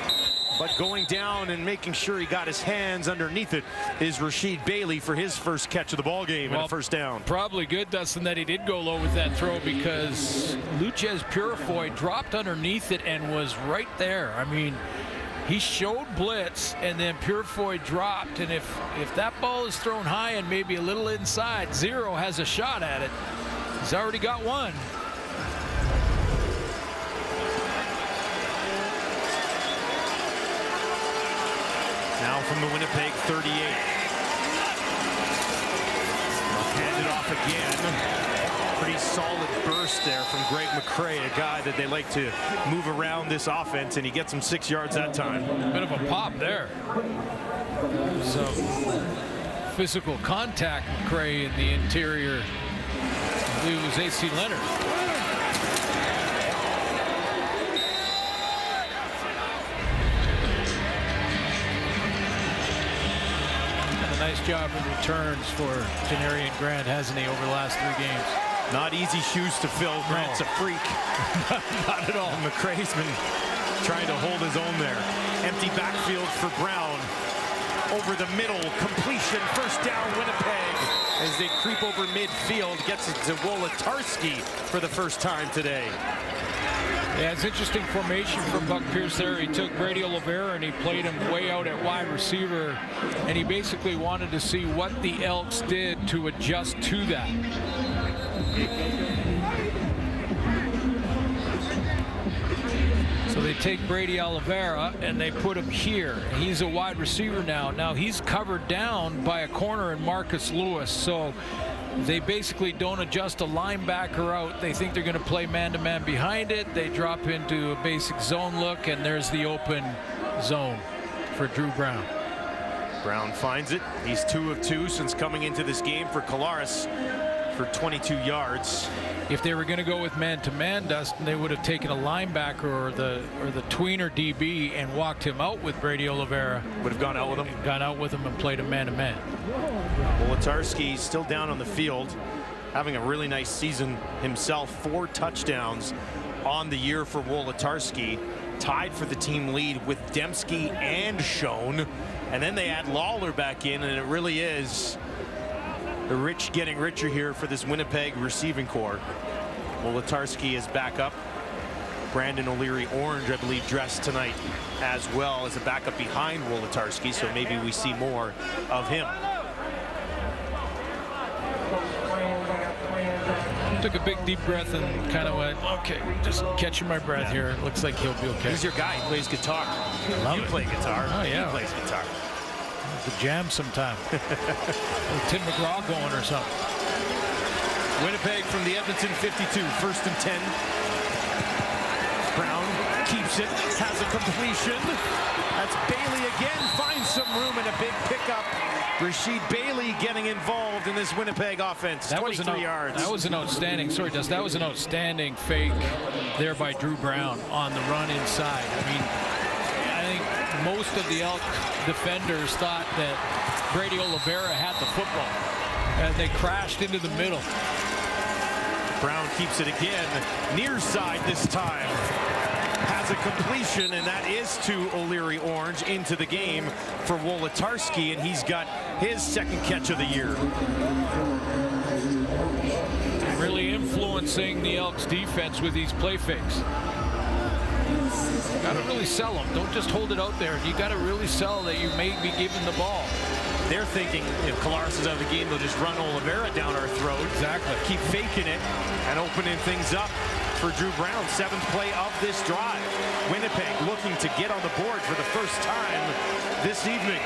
but going down and making sure he got his hands underneath it is Rasheed Bailey for his first catch of the ball game and a first down. Probably good, Dustin, that he did go low with that throw, because Luchez Purifoy dropped underneath it and was right there. I mean, he showed blitz, and then Purifoy dropped, and if that ball is thrown high and maybe a little inside, Zero has a shot at it. He's already got one. Now from the Winnipeg 38. Handed off again. Pretty solid burst there from Greg McCray, a guy that they like to move around this offense, and he gets him 6 yards that time. A bit of a pop there. Some physical contact, McCray, in the interior. I believe it was A.C. Leonard. And a nice job in returns for Janarian Grant, hasn't he, over the last 3 games? Not easy shoes to fill. Grant's a freak. Not at all. And McCray's been trying to hold his own there. Empty backfield for Brown. Over the middle, completion, first down Winnipeg. As they creep over midfield, gets it to Wolotarski for the first time today. Yeah, it's interesting formation from Buck Pierce there. He took Brady Oliveira and he played him way out at wide receiver, and he basically wanted to see what the Elks did to adjust to that. So they take Brady Oliveira and they put him here. He's a wide receiver now. Now he's covered down by a corner in Marcus Lewis. So they basically don't adjust a linebacker out. They think they're going to play man-to-man behind it. They drop into a basic zone look, and there's the open zone for Drew Brown. Brown finds it. He's 2 of 2 since coming into this game for Collaros for 22 yards. If they were going to go with man-to-man, Dustin, they would have taken a linebacker or the tweener DB and walked him out with Brady Oliveira. Would have gone out with him. Gone out with him and played him man-to-man. Wolotarski still down on the field, having a really nice season himself. 4 touchdowns on the year for Wolotarski. Tied for the team lead with Dembski and Schoen. And then they add Lawler back in, and it really is the rich getting richer here for this Winnipeg receiving corps. Wolotarski is back up. Brandon O'Leary-Orange, I believe, dressed tonight as well as a backup behind Wolotarski, so maybe we see more of him. Took a big deep breath and kind of went, okay, just catching my breath here. Looks like he'll be okay. He's your guy. He plays guitar. Love you it. play guitar. Oh, yeah. He plays guitar. The jam sometime. Tim McGraw going or something. Winnipeg from the Edmonton 52, 1st and 10. Brown keeps it, has a completion. That's Bailey again, finds some room and a big pickup. Rashid Bailey getting involved in this Winnipeg offense. That 23 yards. That was an outstanding, sorry, Dust, that was an outstanding fake there by Drew Brown on the run inside. I mean, I think most of the Elk defenders thought that Brady Oliveira had the football, and they crashed into the middle. Brown keeps it again, near side this time. Has a completion, and that is to O'Leary-Orange into the game for Wolotarski, and he's got his 2nd catch of the year. Really influencing the Elks defense with these play fakes. Got to really sell them. Don't just hold it out there. You got to really sell that you may be given the ball. They're thinking if Collaros is out of the game, they'll just run Oliveira down our throat. Exactly. Keep faking it and opening things up for Drew Brown. 7th play of this drive. Winnipeg looking to get on the board for the first time this evening.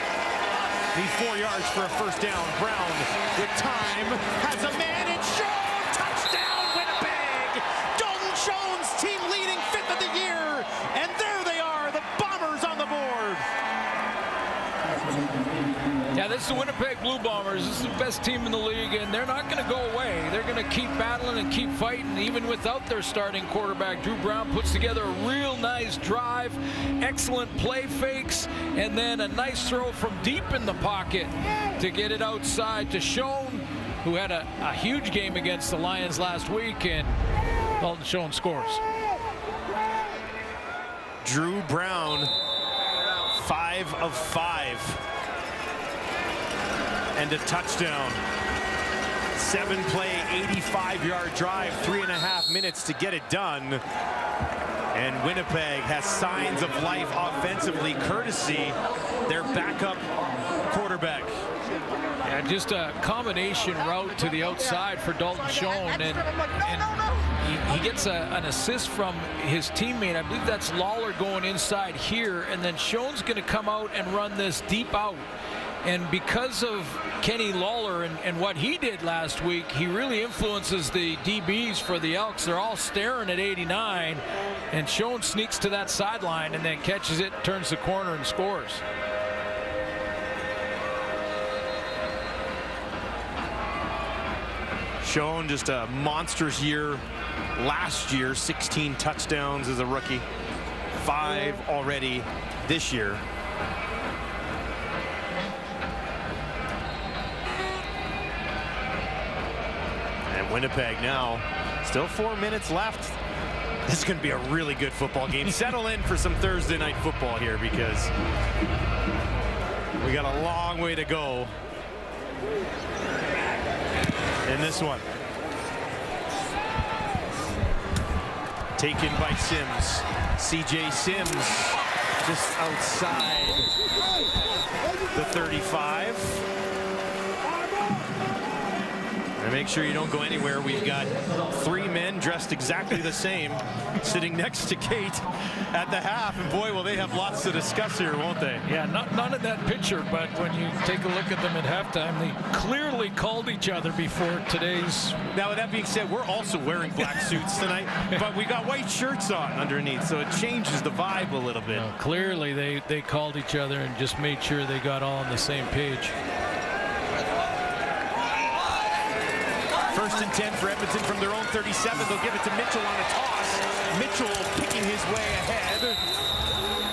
Need 4 yards for a 1st down. Brown with time has a man in Schoen. Touchdown Winnipeg. Dalton Schoen's team leading 5th of the year. And there they are, the Bombers on the board. Yeah, this is the Winnipeg Blue Bombers. This is the best team in the league, and they're not going to go away. They're going to keep battling and keep fighting, even without their starting quarterback. Drew Brown puts together a real nice drive, excellent play fakes, and then a nice throw from deep in the pocket to get it outside to Schoen, who had a huge game against the Lions last week, and Dalton Schoen scores. Drew Brown, 5 of 5. And a touchdown. 7-play, 85-yard drive, 3.5 minutes to get it done. And Winnipeg has signs of life offensively, courtesy their backup quarterback. Yeah, just a combination route to the outside for Dalton Schoen, and he gets an assist from his teammate. I believe that's Lawler going inside here, and then Schoen's going to come out and run this deep out. And because of Kenny Lawler and what he did last week, he really influences the DBs for the Elks. They're all staring at 89, and Schoen sneaks to that sideline and then catches it, turns the corner, and scores. Schoen, just a monstrous year last year, 16 touchdowns as a rookie, 5 already this year. Winnipeg now, still 4 minutes left. This is going to be a really good football game. Settle in for some Thursday night football here, because we got a long way to go in this one. Taken by Sims. CJ Sims just outside the 35. And make sure you don't go anywhere. We've got 3 men dressed exactly the same sitting next to Kate at the half. And boy, will they have lots to discuss here, won't they? Yeah, none of that picture, but when you take a look at them at halftime, they clearly called each other before today's. Now, with that being said, we're also wearing black suits tonight, but we got white shirts on underneath, so it changes the vibe a little bit. No, clearly, they called each other and just made sure they got all on the same page. 1st and 10 for Edmonton from their own 37. They'll give it to Mitchell on a toss. Mitchell picking his way ahead.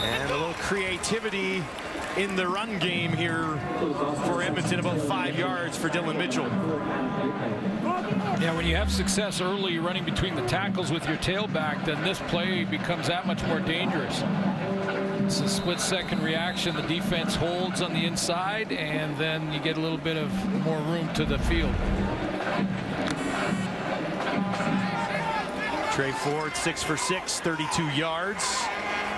And a little creativity in the run game here for Edmonton. About 5 yards for Dylan Mitchell. Yeah, when you have success early running between the tackles with your tailback, then this play becomes that much more dangerous. It's a split-second reaction. The defense holds on the inside, and then you get a little bit of more room to the field. Trey Ford 6 for 6, 32 yards.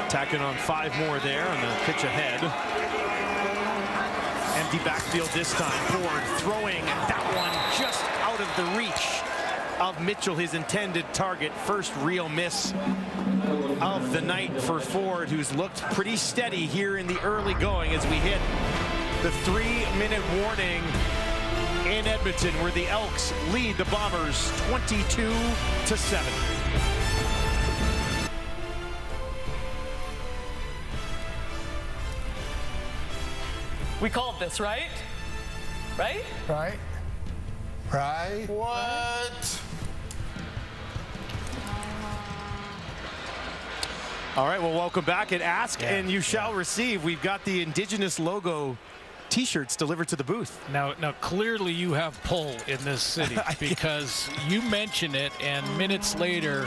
Tacking on 5 more there on the pitch ahead. Empty backfield this time. Ford throwing, and that one just out of the reach of Mitchell, his intended target. First real miss of the night for Ford, who's looked pretty steady here in the early going as we hit the 3-minute warning in Edmonton, where the Elks lead the Bombers 22-7. We called this, right? Right? Right? Right? What? All right, well, welcome back at Ask and You Shall Receive. We've got the Indigenous logo T-shirts delivered to the booth. Now clearly you have pull in this city because you mention it, and minutes later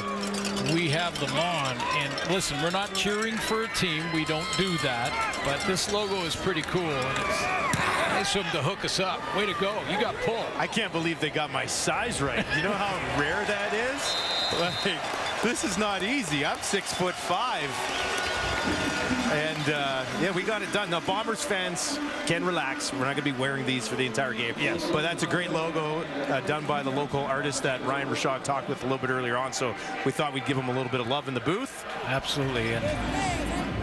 we have them on. And listen, we're not cheering for a team. We don't do that. But this logo is pretty cool, and it's nice of them to hook us up. Way to go. You got pull. I can't believe they got my size right. You know how rare that is? Like, this is not easy. I'm 6'5". And yeah, we got it done. Now, Bombers fans can relax. We're not going to be wearing these for the entire game. Yes. But that's a great logo done by the local artist that Ryan Rashad talked with a little bit earlier on. So we thought we'd give him a little bit of love in the booth. Absolutely. And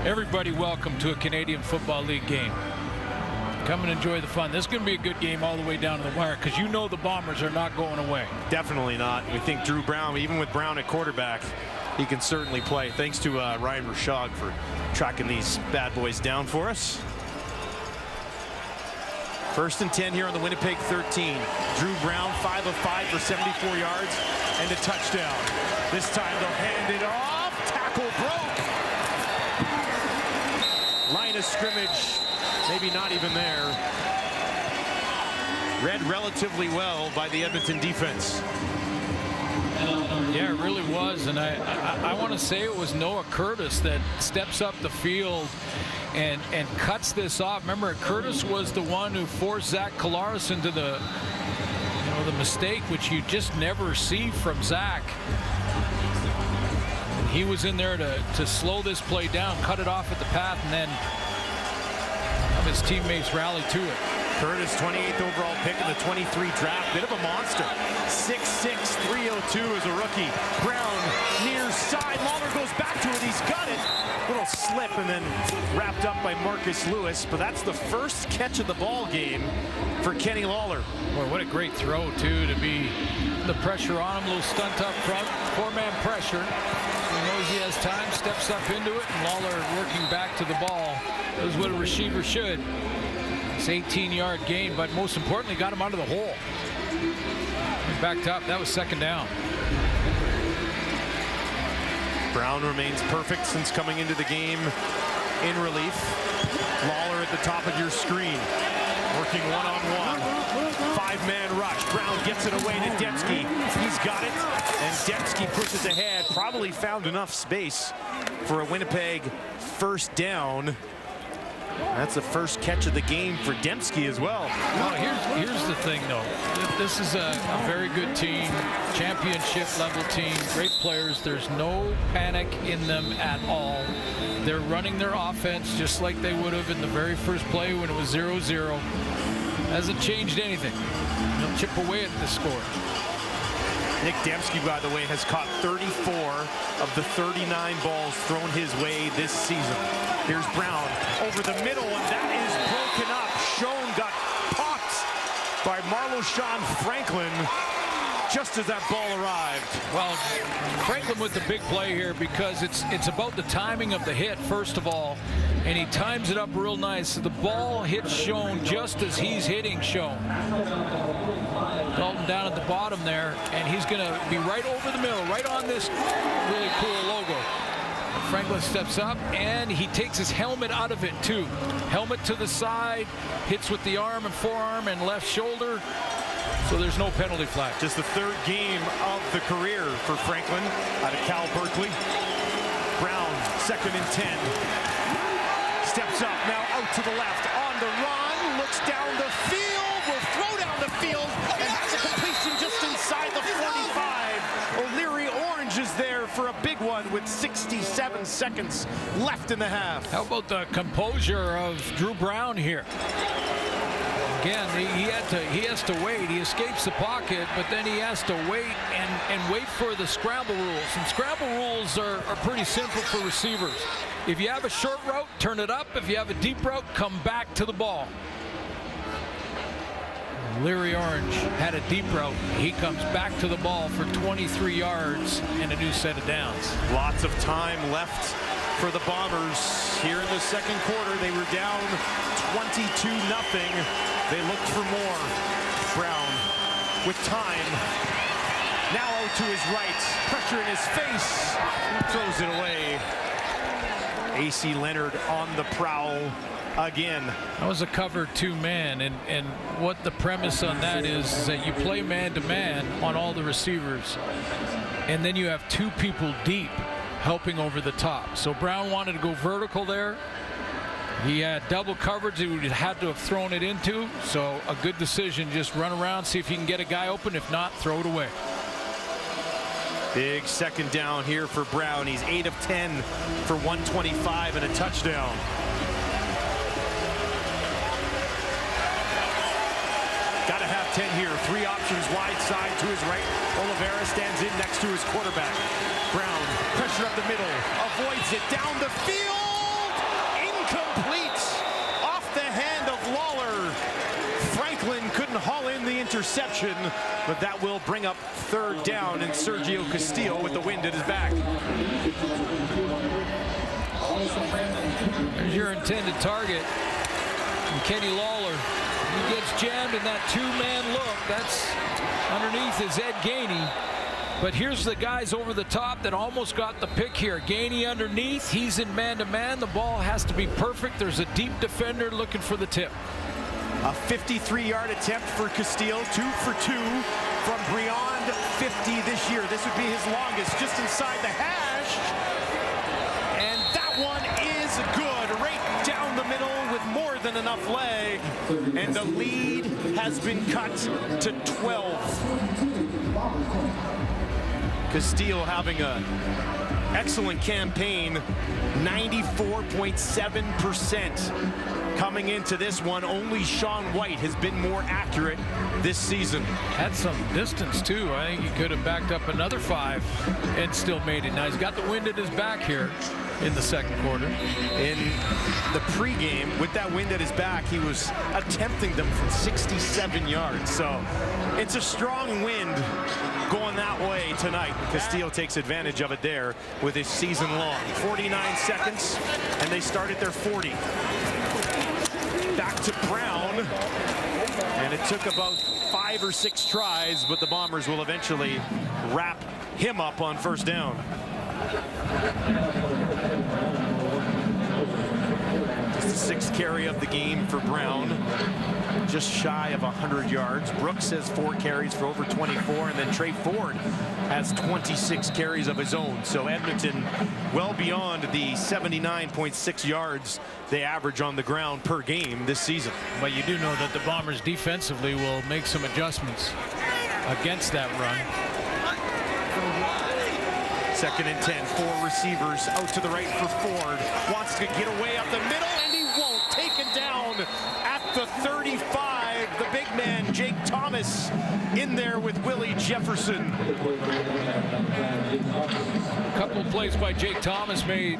everybody welcome to a Canadian Football League game. Come and enjoy the fun. This is going to be a good game all the way down to the wire, because you know the Bombers are not going away. Definitely not. We think Drew Brown, even with Brown at quarterback, he can certainly play. Thanks to Ryan Rashad for tracking these bad boys down for us. 1st and 10 here on the Winnipeg 13. Drew Brown, 5 of 5 for 74 yards and a touchdown. This time they'll hand it off. Tackle broke. Line of scrimmage, maybe not even there. Read relatively well by the Edmonton defense. Yeah, it really was, and I want to say it was Noah Curtis that steps up the field and cuts this off. Remember, Curtis was the one who forced Zach Collaros into the mistake, which you just never see from Zach. And he was in there to slow this play down, cut it off at the path, and then have his teammates rally to it. Curtis, 28th overall pick in the 23 draft. Bit of a monster. 6'6", 302 as a rookie. Brown near side. Lawler goes back to it. He's got it. Little slip and then wrapped up by Marcus Lewis. But that's the first catch of the ball game for Kenny Lawler. Boy, what a great throw, too, to be the pressure on him. A little stunt up front. 4-man pressure. He knows he has time, steps up into it, and Lawler working back to the ball. That was what a receiver should. It's 18-yard gain, but most importantly, got him out of the hole. He backed up. That was 2nd down. Brown remains perfect since coming into the game in relief. Lawler at the top of your screen, working one-on-one. 5-man rush. Brown gets it away to Dembski. He's got it, and Dembski pushes ahead. Probably found enough space for a Winnipeg 1st down. That's the first catch of the game for Dembski as well. Well, here's the thing, though. This is a very good team, championship-level team, great players. There's no panic in them at all. They're running their offense just like they would have in the very first play when it was 0-0. Hasn't changed anything. They'll chip away at the score. Nick Dembski, by the way, has caught 34 of the 39 balls thrown his way this season. Here's Brown over the middle, and that is broken up. Schoen got popped by Marlon Franklin just as that ball arrived. Well, Franklin with the big play here, because it's about the timing of the hit, first of all, and he times it up real nice. So the ball hits Schoen just as he's hitting Schoen. Dalton down at the bottom there, and he's going to be right over the middle, right on this really cool logo. Franklin steps up, and he takes his helmet out of it, too. Helmet to the side, hits with the arm and forearm and left shoulder. So there's no penalty flag. Just the 3rd game of the career for Franklin out of Cal Berkeley. Brown, 2nd and 10. Steps up, now out to the left, on the run, looks down the field, will throw down the field, and has a completion just inside the 45. O'Leary Orange is there seconds left in the half. How about the composure of Drew Brown here? Again, he has to wait. He escapes the pocket, but then he has to wait and wait for the scramble rules. And scramble rules are pretty simple for receivers. If you have a short route, turn it up. If you have a deep route, come back to the ball. Larry Orange had a deep route. He comes back to the ball for 23 yards and a new set of downs. Lots of time left for the Bombers here in the second quarter. They were down 22-0. They looked for more. Brown with time. Now out to his right. Pressure in his face. He throws it away. AC Leonard on the prowl again. That was a cover 2-man, and what the premise on that is that you play man-to-man on all the receivers, and then you have 2 people deep helping over the top. So Brown wanted to go vertical there. He had double coverage he would have had to have thrown it into, so a good decision. Just run around, see if you can get a guy open. If not, throw it away. Big second down here for Brown. He's 8 of 10 for 125 and a touchdown. Got to have 10 here. 3 options wide side to his right. Oliveira stands in next to his quarterback. Brown, pressure up the middle, avoids it down the field. Incomplete. Off the hand of Lawler. Franklin couldn't haul in the interception, but that will bring up third down, and Sergio Castillo with the wind at his back. There's your intended target. And Kenny Lawler, he gets jammed in that 2-man look. That's underneath is Ed Gainey. But here's the guys over the top that almost got the pick here. Gainey underneath. He's in man-to-man. The ball has to be perfect. There's a deep defender looking for the tip. A 53-yard attempt for Castillo, 2 for 2 from beyond 50 this year. This would be his longest, just inside the hash. And that one is good, right down the middle with more than enough leg. And the lead has been cut to 12. Castillo having an excellent campaign, 94.7%. Coming into this one, only Sean White has been more accurate this season. Had some distance, too. I think he could have backed up another 5 and still made it. Now, he's got the wind at his back here in the second quarter. In the pregame, with that wind at his back, he was attempting them from 67 yards. So it's a strong wind going that way tonight. Castillo takes advantage of it there with his season long. 49 seconds, and they start at their 40. Back to Brown, and it took about 5 or 6 tries, but the Bombers will eventually wrap him up on first down. Just the 6th carry of the game for Brown, just shy of 100 yards. Brooks has 4 carries for over 24, and then Trey Ford has 26 carries of his own. So Edmonton well beyond the 79.6 yards they average on the ground per game this season. But you do know that the Bombers defensively will make some adjustments against that run. 2nd and 10, 4 receivers out to the right for Ford. Wants to get away up the middle, and he won't. Taken down at the 35. The big man, Jake Thomas, in there with Willie Jefferson. A couple of plays by Jake Thomas made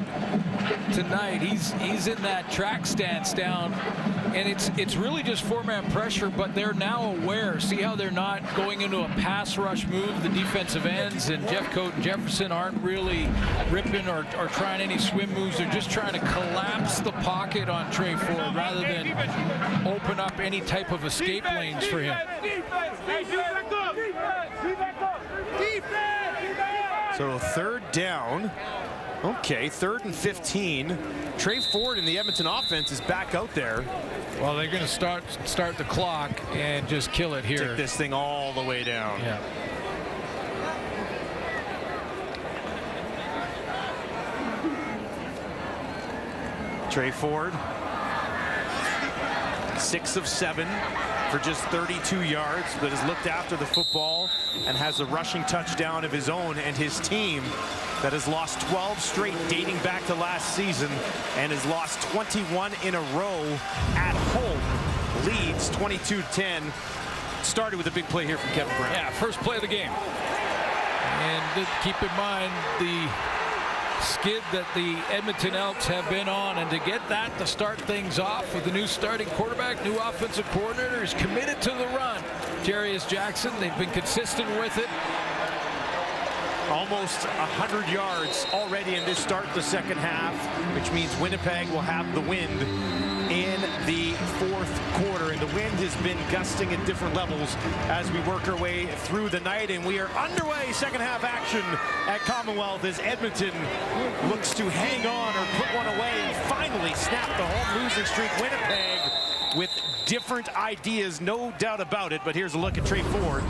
tonight. He's in that track stance down, and it's really just 4-man pressure, but they're now aware. See how they're not going into a pass rush move. The defensive ends and Jeffcoat and Jefferson aren't really ripping or trying any swim moves. They're just trying to collapse the pocket on Trey Ford rather than open up any type of escape lanes for him. So 3rd down. Okay, 3rd and 15. Trey Ford in the Edmonton offense is back out there. Well, they're going to start the clock and just kill it here. Take this thing all the way down. Yeah. Trey Ford, 6 of 7 for just 32 yards, but has looked after the football and has a rushing touchdown of his own, and his team that has lost 12 straight dating back to last season and has lost 21 in a row at home. Leads 22-10. Started with a big play here from Kevin Brown. Yeah, first play of the game. And keep in mind the skid that the Edmonton Elks have been on, and to get that to start things off with the new starting quarterback, new offensive coordinator, is committed to the run. Jarius Jackson, they've been consistent with it. Almost 100 yards already in this start, the second half, which means Winnipeg will have the wind in the fourth quarter. And the wind has been gusting at different levels as we work our way through the night. And we are underway, second half action at Commonwealth as Edmonton looks to hang on or put one away and finally snap the home losing streak. Winnipeg with different ideas, no doubt about it. But here's a look at Trey Ford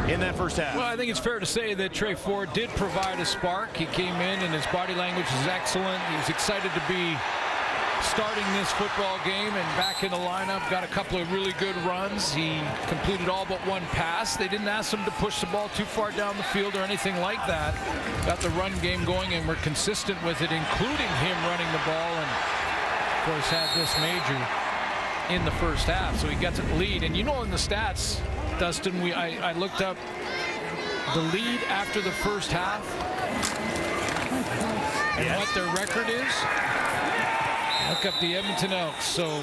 in that first half. Well, I think it's fair to say that Trey Ford did provide a spark. He came in and his body language is excellent. He's excited to be starting this football game and back in the lineup. Got a couple of really good runs. He completed all but one pass. They didn't ask him to push the ball too far down the field or anything like that. Got the run game going and were consistent with it, including him running the ball, and of course had this major in the first half, so he gets the lead. And you know, in the stats, Dustin, I looked up the lead after the first half and what their record is. Look up the Edmonton Elks. So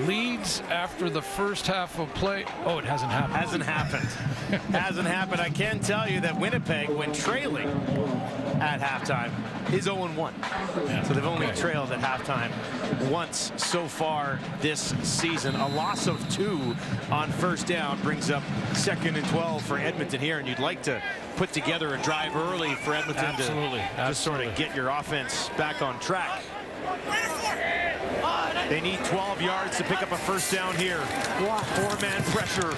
leads after the first half of play. Oh, it hasn't happened. Hasn't happened. Hasn't happened. I can tell you that Winnipeg, when trailing at halftime, is 0-1. Yeah. So they've only trailed at halftime once so far this season. A loss of 2 on first down brings up 2nd and 12 for Edmonton here, and you'd like to put together a drive early for Edmonton to just sort of get your offense back on track. They need 12 yards to pick up a first down here. 4-man pressure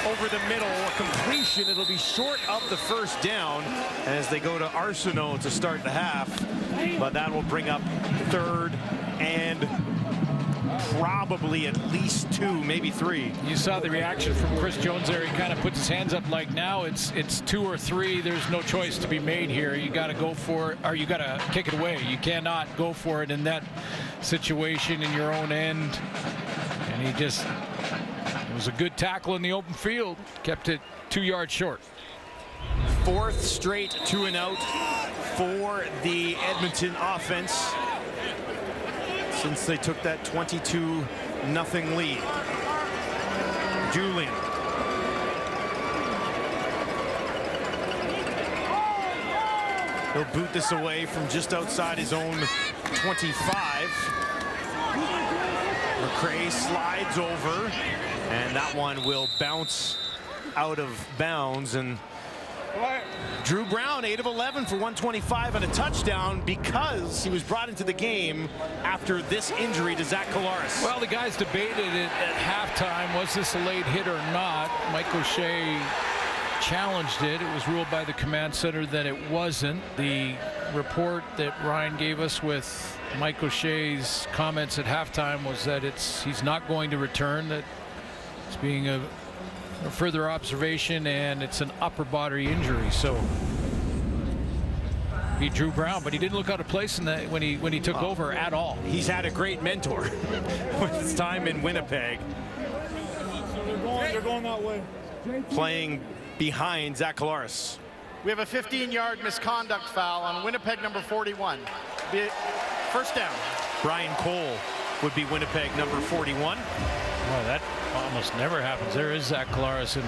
over the middle. A completion. It'll be short of the first down as they go to Arsenault to start the half. But that will bring up 3rd and probably at least 2, maybe 3. You saw the reaction from Chris Jones there. He kind of puts his hands up like, now it's 2 or 3. There's no choice to be made here. You got to go for it, or you got to kick it away. You cannot go for it in that situation in your own end. And he just, it was a good tackle in the open field. Kept it 2 yards short. 4th straight 2 and out for the Edmonton offense since they took that 22-0 lead. Julian. He'll boot this away from just outside his own 25. McCray slides over, and that one will bounce out of bounds. And Drew Brown, 8 of 11 for 125 and a touchdown, because he was brought into the game after this injury to Zach Collaros. Well, the guys debated it at halftime. Was this a late hit or not? Mike O'Shea challenged it. It was ruled by the command center that it wasn't. The report that Ryan gave us with Mike O'Shea's comments at halftime was that he's not going to return, that it's being a further observation, and it's an upper body injury. So he Drew Brown, but he didn't look out of place in that when he took over at all. He's had a great mentor with his time in Winnipeg. They're going that way. Playing behind Zach Collaros. We have a 15-yard misconduct foul on Winnipeg number 41. First down. Brian Cole would be Winnipeg number 41. Well, that almost never happens. There is Zach Collaros in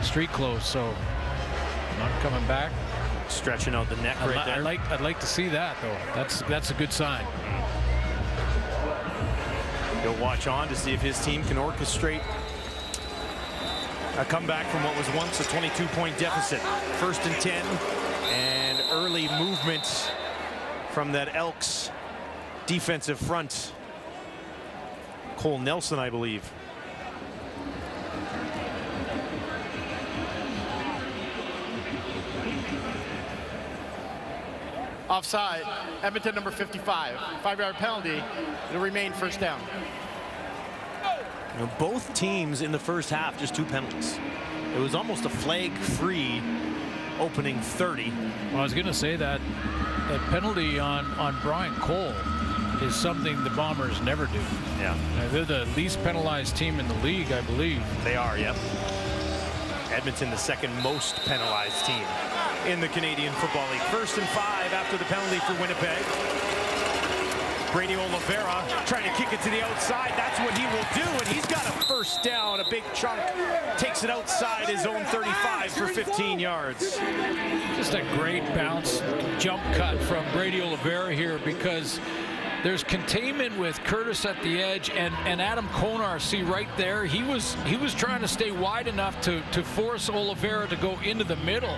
street clothes, so not coming back. Stretching out the neck right there. I'd like to see that, though. That's a good sign. He'll watch on to see if his team can orchestrate a comeback from what was once a 22-point deficit. 1st and 10, and early movement from that Elks defensive front. Cole Nelson, I believe. Offside. Edmonton number 55. 5-yard penalty. It'll remain first down. You know, both teams in the first half, just 2 penalties. It was almost a flag-free opening 30. Well, I was going to say that penalty on Brian Cole is something the Bombers never do. Yeah. They're the least penalized team in the league, I believe. They are, yep. Edmonton, the second most penalized team in the Canadian Football League. 1st and 5 after the penalty for Winnipeg. Brady Oliveira trying to kick it to the outside. That's what he will do, and he's got a first down. A big chunk. Takes it outside his own 35 for 15 yards. Just a great bounce jump cut from Brady Oliveira here, because there's containment with Curtis at the edge, and Adam Konar, see right there, he was trying to stay wide enough to force Oliveira to go into the middle.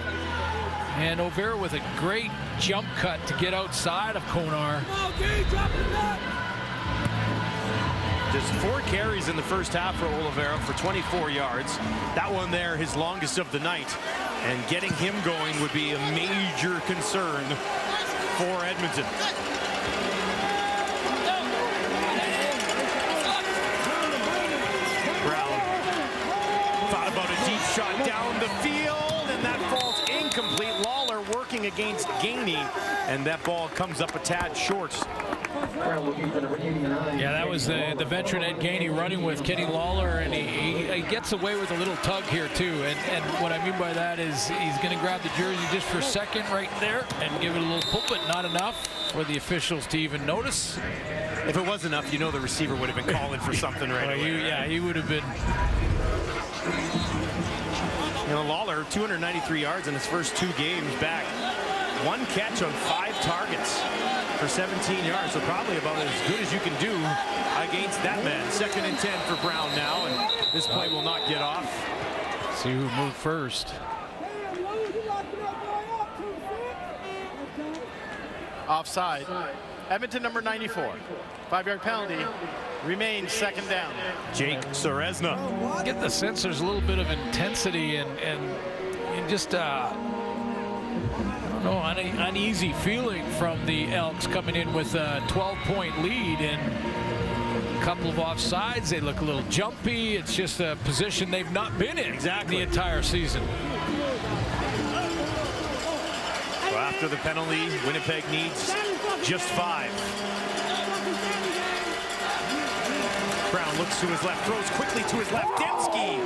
And Oliveira with a great jump cut to get outside of Konar. Just 4 carries in the first half for Oliveira for 24 yards. That one there, his longest of the night. And getting him going would be a major concern for Edmonton. Brown thought about a deep shot down the field, and that falls incomplete. Lawler working against Gainey, and that ball comes up a tad short. Yeah, that was the veteran Ed Gainey running with Kenny Lawler, and he gets away with a little tug here too. And what I mean by that is he's going to grab the jersey just for a second right there and give it a little pull, but not enough for the officials to even notice. If it was enough, you know the receiver would have been calling for something right away. He would have been. You know, Lawler, 293 yards in his first 2 games back. 1 catch on 5 targets for 17 yards, so probably about as good as you can do against that man. 2nd and 10 for Brown now, and this play will not get off. See who moved first. Offside. Edmonton number 94. 5-yard penalty. Remains 2nd down. Jake Serezna. Get the sense there's a little bit of intensity and just an uneasy feeling from the Elks coming in with a 12-point lead, and a couple of offsides. They look a little jumpy. It's just a position they've not been in the entire season. So after the penalty, Winnipeg needs just 5. Brown looks to his left, throws quickly to his left. Dembski,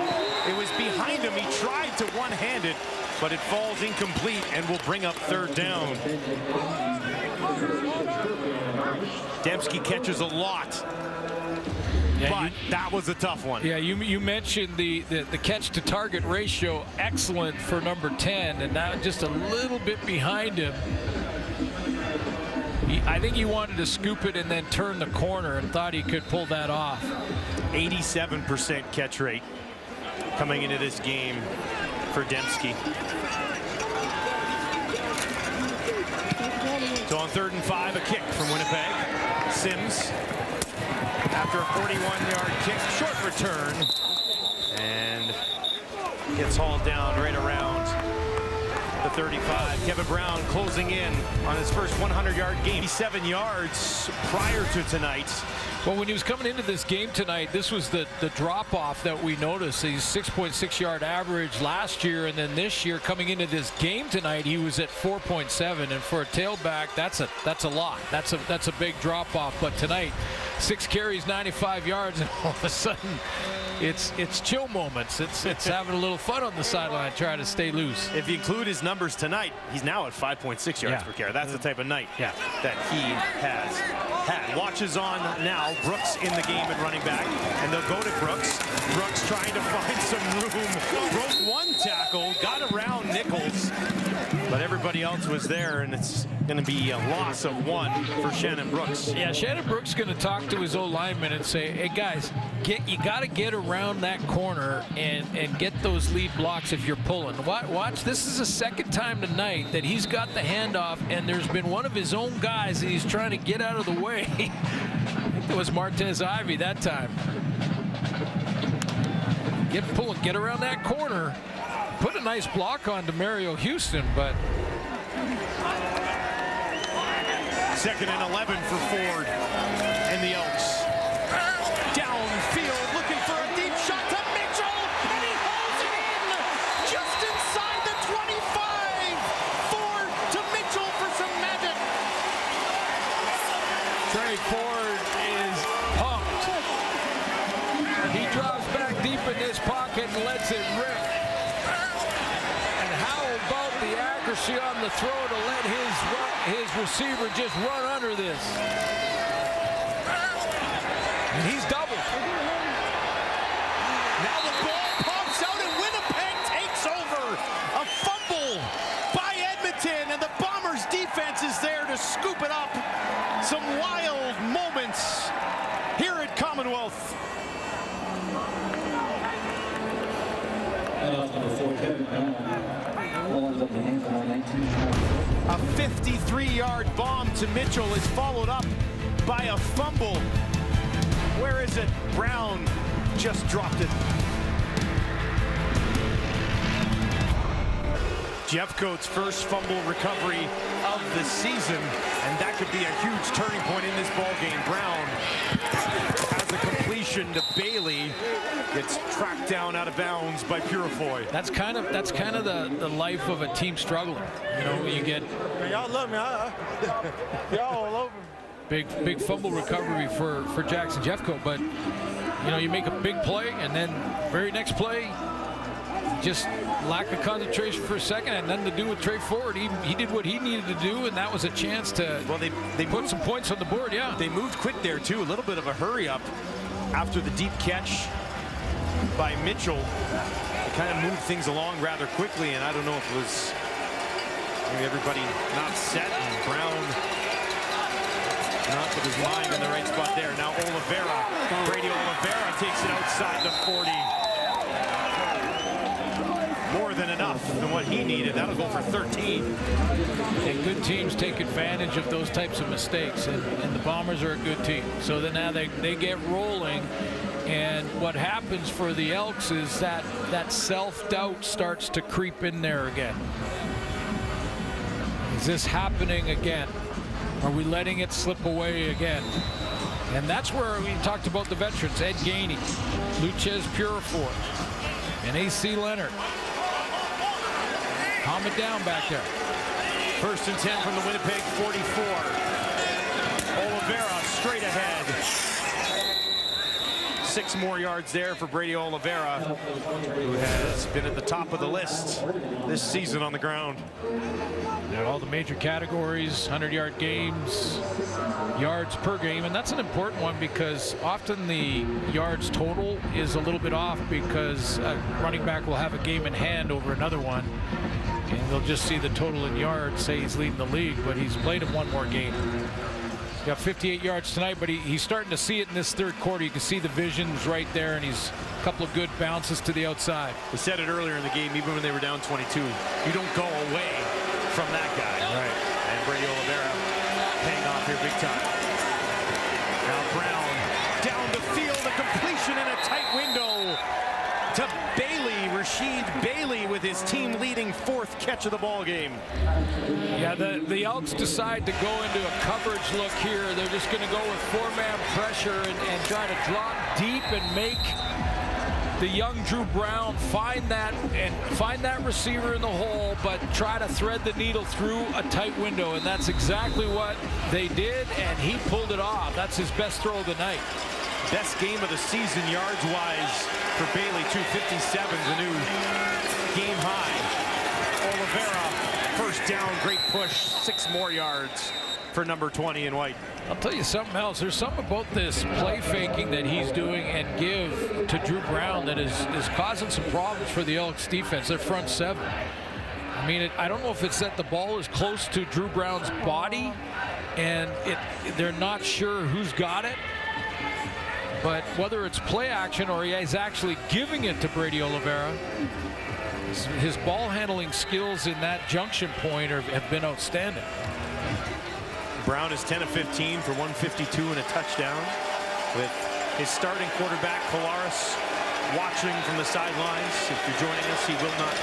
it was behind him. He tried to one-hand it, but it falls incomplete and will bring up 3rd down. Dembski catches a lot, but that was a tough one. Yeah, you mentioned the catch to target ratio, excellent for number 10, and now just a little bit behind him. I think he wanted to scoop it and then turn the corner and thought he could pull that off. 87% catch rate coming into this game for Dembski. So on 3rd and 5, a kick from Winnipeg. Sims, after a 41-yard kick, short return, and gets hauled down right around the 35. Kevin Brown closing in on his first 100-yard game. 7 yards prior to tonight. Well, when he was coming into this game tonight, this was the drop-off that we noticed. He's 6.6-yard average last year, and then this year coming into this game tonight, he was at 4.7. And for a tailback, that's a lot. That's a big drop-off. But tonight, 6 carries, 95 yards, and all of a sudden, it's chill moments. It's having a little fun on the sideline, trying to stay loose. If you include his numbers tonight, he's now at 5.6 yards per carry. That's the type of night that he has had. Watches on now. Brooks in the game at running back, and they'll go to Brooks. Brooks trying to find some room. Broke 1 tackle, got around Nichols, but everybody else was there, and it's going to be a loss of 1 for Shannon Brooks. Yeah, Shannon Brooks going to talk to his old lineman and say, hey guys, you got to get around that corner and get those lead blocks if you're pulling. Watch, this is the 2nd time tonight that he's got the handoff, and there's been one of his own guys that he's trying to get out of the way. I think it was Martez Ivy that time. Get around that corner. Put a nice block on to Mario Houston, but 2nd and 11 for Ford and the Elks. Downfield, looking for a deep shot to Mitchell, and he holds it in just inside the 25. in this pocket and lets it rip. And how about the accuracy on the throw to let his receiver just run under this? And he's doubled. Now the ball pops out and Winnipeg takes over. A fumble by Edmonton, and the Bombers defense is there to scoop it up. Some wild moments here at Commonwealth. A 53-yard bomb to Mitchell is followed up by a fumble. Where is it? Brown just dropped it. Jeffcoat's first fumble recovery of the season, and that could be a huge turning point in this ball game. Brown has a completion to Bailey, gets tracked down out of bounds by Purifoy. That's kind of the life of a team struggling. You know, you get Y'all love me. Y'all all over me. big fumble recovery for Jackson Jeffcoat, but you know, you make a big play and then very next play just lack of concentration for a second, and nothing to do with Trey Ford. He did what he needed to do, and that was a chance to they put some points on the board. Yeah, they moved quick there too. A little bit of a hurry up after the deep catch by Mitchell. They kind of moved things along rather quickly, and I don't know if it was maybe everybody not set, and Brown not with his mind in the right spot there. Now Oliveira, Brady Oliveira takes it outside the 40. More than enough than what he needed. That'll go for 13. And good teams take advantage of those types of mistakes, and the Bombers are a good team. So then now they get rolling, and what happens for the Elks is that self-doubt starts to creep in there again. Is this happening again? Are we letting it slip away again? And that's where we talked about the veterans, Ed Gainey, Luchez Purifoy, and AC Leonard. Calm it down back there. 1st and 10 from the Winnipeg 44. Oliveira straight ahead. 6 more yards there for Brady Oliveira, who has been at the top of the list this season on the ground. And all the major categories, 100-yard games, yards per game, and that's an important one because often the yards total is a little bit off because a running back will have a game in hand over another one, and they'll just see the total in yards, say he's leading the league, but he's played in one more game. He's got 58 yards tonight, but he's starting to see it in this third quarter. You can see the visions right there, and he's a couple of good bounces to the outside. We said it earlier in the game, even when they were down 22, you don't go away from that guy. Right. And Brady Oliveira paying off here big time. Now Brown down the field, a completion in a tight window to Bailey. Rashid Bailey with his team-leading 4th catch of the ball game. Yeah, the Elks decide to go into a coverage look here. They're just going to go with 4-man pressure and try to drop deep and make the young Drew Brown find that receiver in the hole, but try to thread the needle through a tight window, and that's exactly what they did, and he pulled it off. That's his best throw of the night. Best game of the season yards-wise for Bailey. 257 is a new game high. Oliveira, 1st down, great push, 6 more yards for number 20 in white. I'll tell you something else. There's something about this play faking that he's doing and give to Drew Brown that is causing some problems for the Elks defense. Their front 7. I mean, I don't know if it's that the ball is close to Drew Brown's body and they're not sure who's got it. But whether it's play action or he's actually giving it to Brady Oliveira, his ball handling skills in that junction point have been outstanding. Brown is 10 of 15 for 152 and a touchdown, with his starting quarterback Polaris watching from the sidelines. If you're joining us, he will not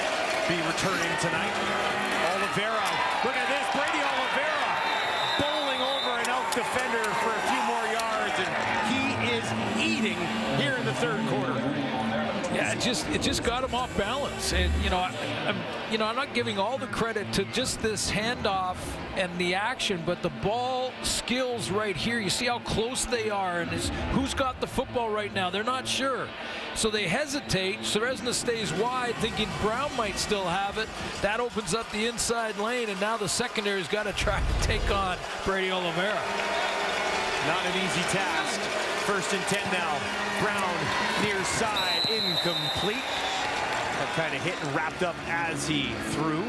be returning tonight. Oliveira, look at this, Brady Oliveira bowling over an Elk defender for a few more yards, and he is eating here in the 3rd quarter. Yeah, it just got him off balance, and I'm not giving all the credit to just this handoff and the action, but the ball skills right here. You see how close they are, and who's got the football right now? They're not sure, so they hesitate. Seresna stays wide, thinking Brown might still have it. That opens up the inside lane, and now the secondary's got to try to take on Brady Oliveira. Not an easy task. 1st and 10 now. Brown near side, incomplete. That kind of hit and wrapped up as he threw.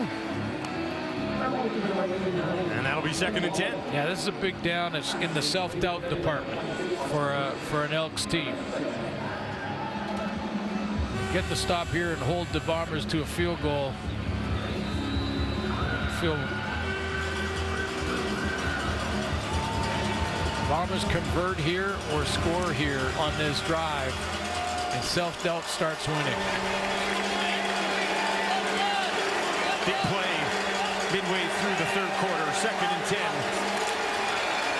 And that'll be 2nd and 10. Yeah, this is a big down in the self-doubt department for an Elks team. Get the stop here and hold the Bombers to a field goal. Bombers convert here or score here on this drive, and self-doubt starts winning. Big play midway through the 3rd quarter. 2nd and 10.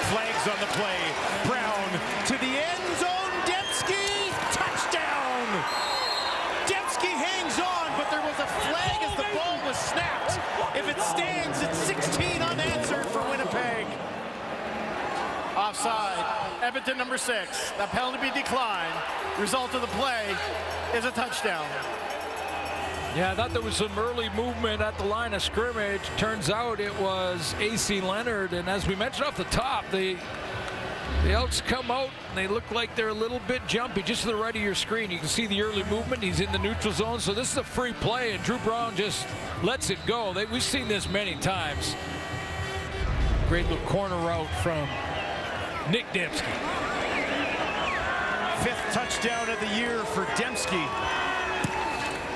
Flags on the play. Brown to the end zone. Dembski, touchdown. Dembski hangs on, but there was a flag as the ball was snapped. If it stands, it's 16 unanswered for Winnipeg. Offside. Edmonton number 6. That penalty be declined. Result of the play is a touchdown. Yeah, I thought there was some early movement at the line of scrimmage. Turns out it was A.C. Leonard, and as we mentioned off the top, the Elks come out and they look like they're a little bit jumpy just to the right of your screen. You can see the early movement. He's in the neutral zone, so this is a free play, and Drew Brown just lets it go. We've seen this many times. Great little corner route from Nick Dembski. 5th touchdown of the year for Dembski.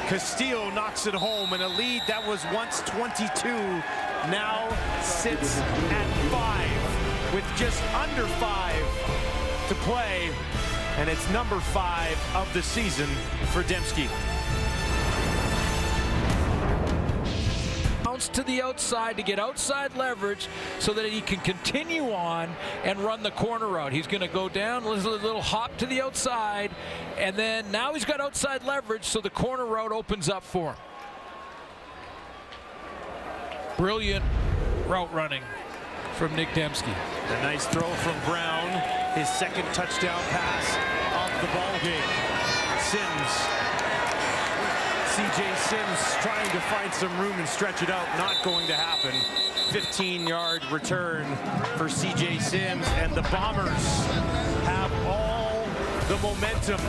Castillo knocks it home, and a lead that was once 22 now sits at 5 with just under 5 to play, and it's number 5 of the season for Dembski. To the outside to get outside leverage so that he can continue on and run the corner route. He's going to go down, a little hop to the outside, and then now he's got outside leverage, so the corner route opens up for him. Brilliant route running from Nick Dembski. A nice throw from Brown, his 2nd touchdown pass of the ball game. Sims. C.J. Sims trying to find some room and stretch it out. Not going to happen. 15-yard return for C.J. Sims, and the Bombers have all the momentum,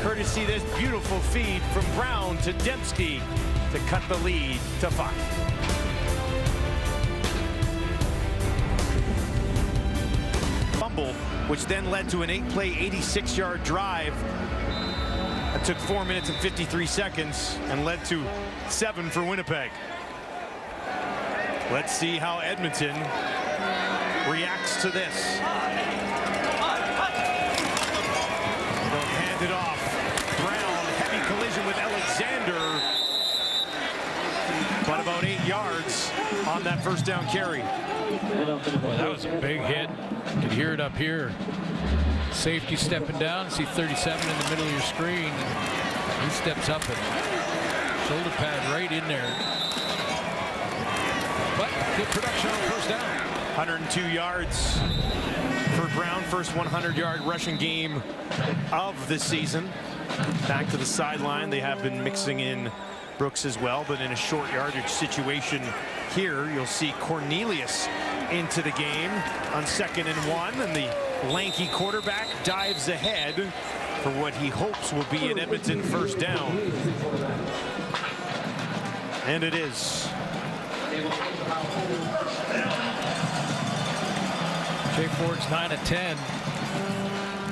courtesy this beautiful feed from Brown to Dembski to cut the lead to 5. Fumble, which then led to an 8-play, 86-yard drive. That took 4 minutes and 53 seconds and led to 7 for Winnipeg. Let's see how Edmonton reacts to this. They'll hand it off. Brown, heavy collision with Alexander, but about 8 yards on that 1st down carry. Well, that was a big hit. You can hear it up here. Safety stepping down. See 37 in the middle of your screen. He steps up and shoulder pad right in there. But good production on 1st down. 102 yards for Brown. First 100-yard rushing game of the season. Back to the sideline. They have been mixing in Brooks as well, but in a short yardage situation here, you'll see Cornelius into the game on 2nd and 1, and the lanky quarterback dives ahead for what he hopes will be an Edmonton 1st down. And it is. Jay Ford's 9 of 10.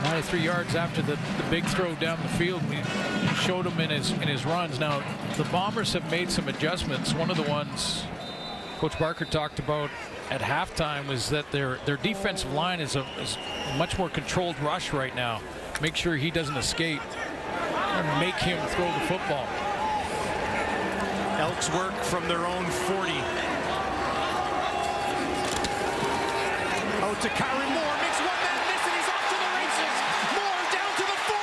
93 yards after the big throw down the field. We showed him in his runs. Now, the Bombers have made some adjustments. One of the ones Coach Barker talked about at halftime was that their defensive line is a much more controlled rush right now. Make sure he doesn't escape and make him throw the football. Elks work from their own 40. Out to Kyrie Moore, makes one man miss, and he's off to the races. Moore down to the 40,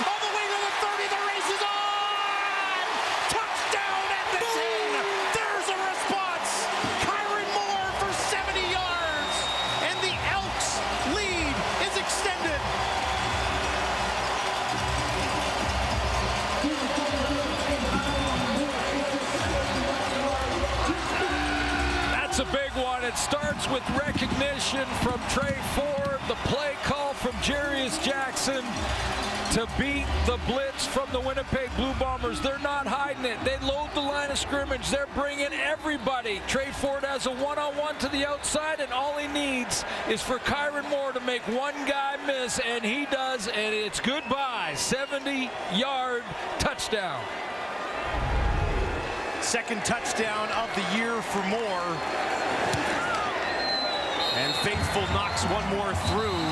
all the way to the 30, the race is on! Touchdown Edmonton! There's a response! Kyrie Moore for 70 yards, and the Elks lead is extended. it starts with recognition from Trey Ford, the play call from Jarius Jackson to beat the blitz from the Winnipeg Blue Bombers. They're not hiding it. They load the line of scrimmage. They're bringing everybody. Trey Ford has a one-on-one to the outside, and all he needs is for Kyron Moore to make one guy miss, and he does, and it's goodbye. 70-yard touchdown. Second touchdown of the year for Moore. And Faithful knocks one more through.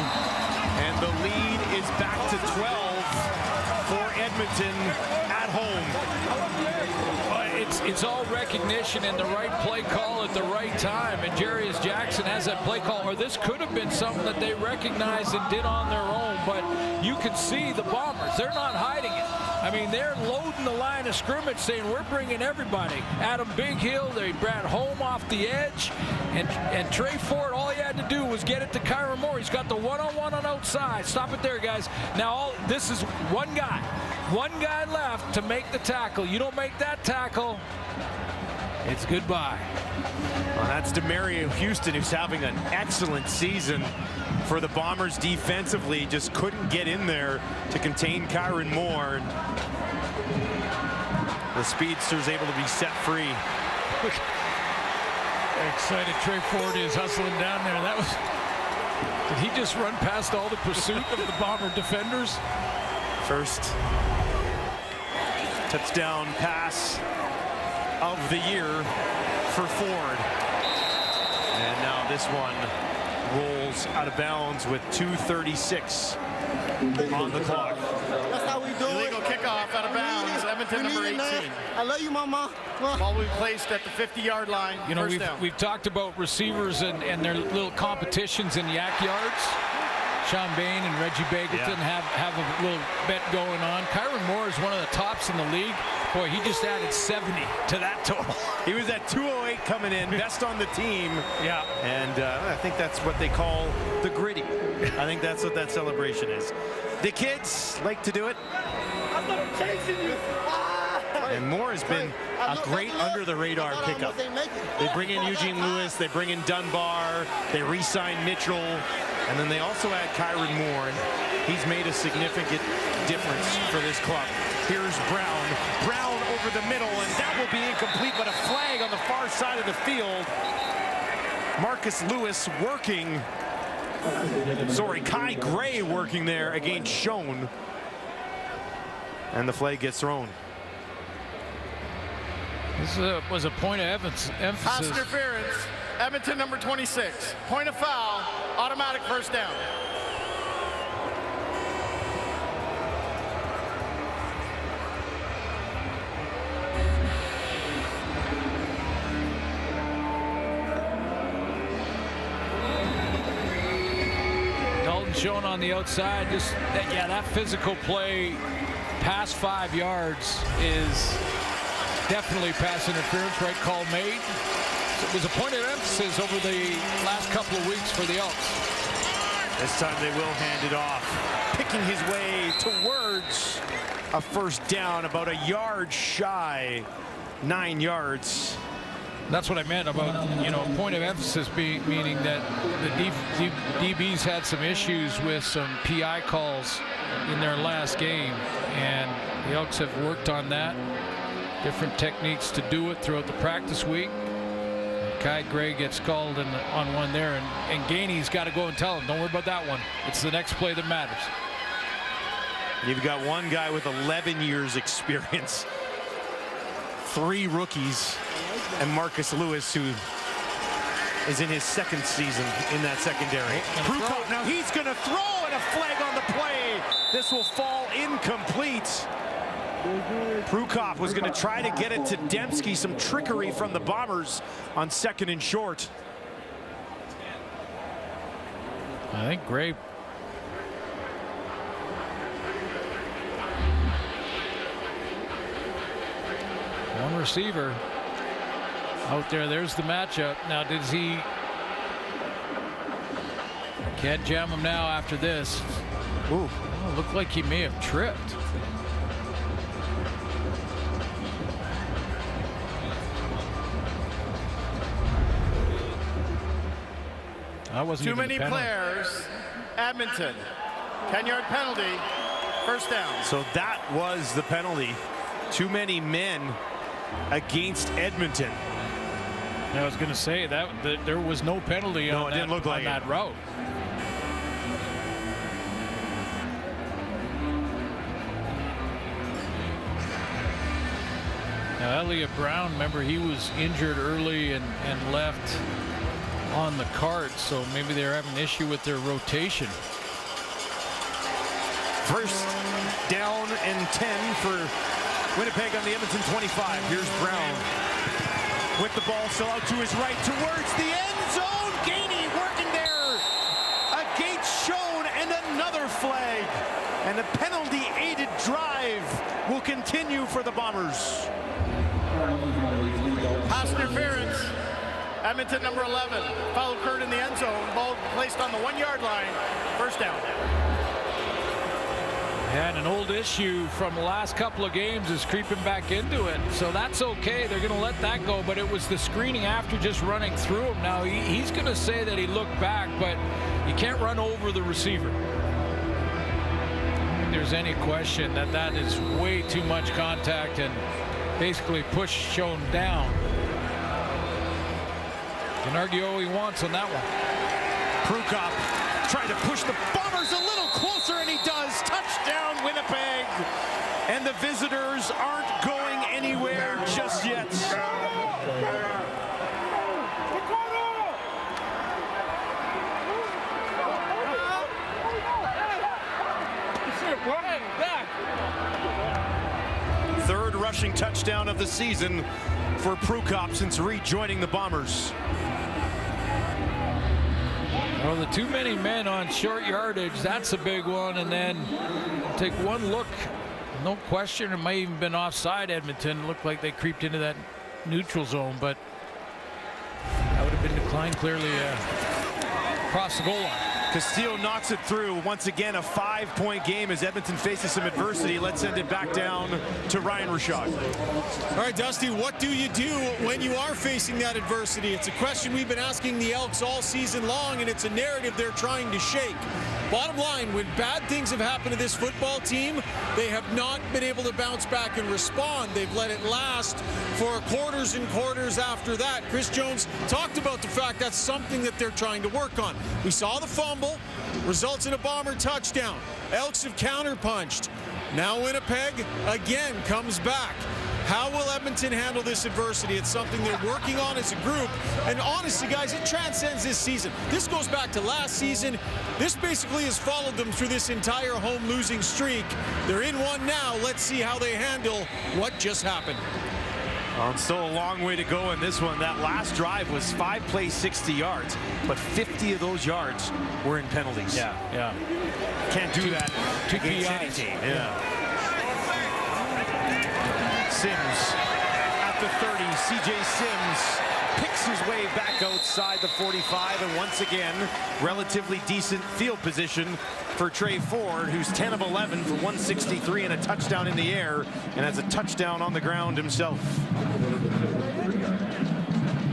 And the lead is back to 12 for Edmonton at home. It's all recognition and the right play call at the right time. And Jarius Jackson has that play call, or this could have been something that they recognized and did on their own. But you can see the Bombers, they're not hiding it. I mean, they're loading the line of scrimmage, saying we're bringing everybody. Adam Bighill, they brought home off the edge, and Trey Ford, all he had to do was get it to Kyron Moore. He's got the one-on-one on outside. Stop it there, guys. Now, this is one guy left to make the tackle. You don't make that tackle, it's goodbye. Well, that's DeMario Houston, who's having an excellent season for the Bombers defensively. Just couldn't get in there to contain Kyron Moore. The speedster's able to be set free. Excited Trey Ford is hustling down there. That was, did he just run past all the pursuit of the Bomber defenders? First touchdown pass of the year for Ford. And now this one rolls out of bounds with 2:36 on the clock. That's how we do it. Illegal kickoff out of bounds. Edmonton number 18. I love you, Mama. Ball will be placed at the 50-yard line. You know, we've talked about receivers and their little competitions in yak yards. Sean Bain and Reggie Begelton have a little bet going on. Kyron Moore is one of the tops in the league. Boy, he just added 70 to that total. He was at 208 coming in, best on the team. Yeah. And I think that's what they call the gritty. I think that's what that celebration is. The kids like to do it. Chasing you. And Moore has been a great under-the-radar pickup. They bring in Eugene Lewis, they bring in Dunbar, they re-sign Mitchell, and then they also add Kyron Moore. And he's made a significant difference for this club. Here's Brown. Brown over the middle, and that will be incomplete, but a flag on the far side of the field. Marcus Lewis working. Kai Gray working there against Schoen. And the flag gets thrown. This was a point of emphasis. Pass interference. Edmonton number 26. Point of foul. Automatic first down. Dalton Schoen on the outside. Just that physical play past 5 yards is definitely pass interference. Right call made. It was a point of emphasis over the last couple of weeks for the Elks. This time they will hand it off. Picking his way towards a first down, about a yard shy, 9 yards. That's what I meant about, point of emphasis meaning that the DBs had some issues with some PI calls in their last game, and the Elks have worked on that. Different techniques to do it throughout the practice week. Kai Gray gets called on one there, and Gainey's got to go and tell him, don't worry about that one. It's the next play that matters. You've got one guy with 11 years experience, 3 rookies, and Marcus Lewis, who is in his second season in that secondary. Prukop, now he's going to throw, and a flag on the play. This will fall incomplete. Prukop was going to try to get it to Dembski. Some trickery from the Bombers on 2nd and short. I think Gray. One receiver out there. There's the matchup. Now, does he? Can't jam him now after this. Ooh. Oh, looked like he may have tripped. That wasn't Too even many a penalty. players. Edmonton. 10-yard penalty. First down. So that was the penalty. Too many men against Edmonton. I was going to say that there was no penalty on, it didn't look like that route. Now, Elliott Brown, remember, he was injured early and left on the cart, so maybe they're having an issue with their rotation. First down and 10 for Winnipeg on the Edmonton 25. Here's Brown with the ball still out to his right towards the end zone. Gainey working there. A gate shown and another flag. And a penalty-aided drive will continue for the Bombers. Pass interference. Edmonton number 11. Foul occurred in the end zone. Ball placed on the 1-yard line. First down. And an old issue from the last couple of games is creeping back into it. So that's okay. They're going to let that go. But it was the screening after just running through him. Now, he's going to say that he looked back, but you can't run over the receiver. If there's any question that that is way too much contact and basically push shown down. Can argue all he wants on that one. Prukop trying to push the Bombers a little closer, and he does. Touchdown, Winnipeg. And the visitors aren't going anywhere just yet. Third rushing touchdown of the season for Prukop since rejoining the Bombers. Well, the too many men on short yardage, that's a big one. And then take one look. No question, it might even been offside. Edmonton looked like they creeped into that neutral zone, but that would have been declined clearly across the goal line. Castillo knocks it through. Once again, a 5-point game as Edmonton faces some adversity. Let's send it back down to Ryan Rashad. All right, Dusty, what do you do when you are facing that adversity? It's a question we've been asking the Elks all season long, and it's a narrative they're trying to shake. Bottom line, when bad things have happened to this football team, they have not been able to bounce back and respond. They've let it last for quarters and quarters after that. Chris Jones talked about the fact that's something that they're trying to work on. We saw the fumble, results in a Bomber touchdown. Elks have counterpunched. Now Winnipeg again comes back. How will Edmonton handle this adversity? It's something they're working on as a group. And honestly, guys, it transcends this season. This goes back to last season. This basically has followed them through this entire home losing streak. They're in one now. Let's see how they handle what just happened. Well, it's still a long way to go in this one. That last drive was 5 plays, 60 yards, but 50 of those yards were in penalties. Yeah. Can't do that against any PIs. team. Yeah. Sims at the 30. CJ Sims picks his way back outside the 45, and once again, relatively decent field position for Trey Ford, who's 10 of 11 for 163 and a touchdown in the air, and has a touchdown on the ground himself.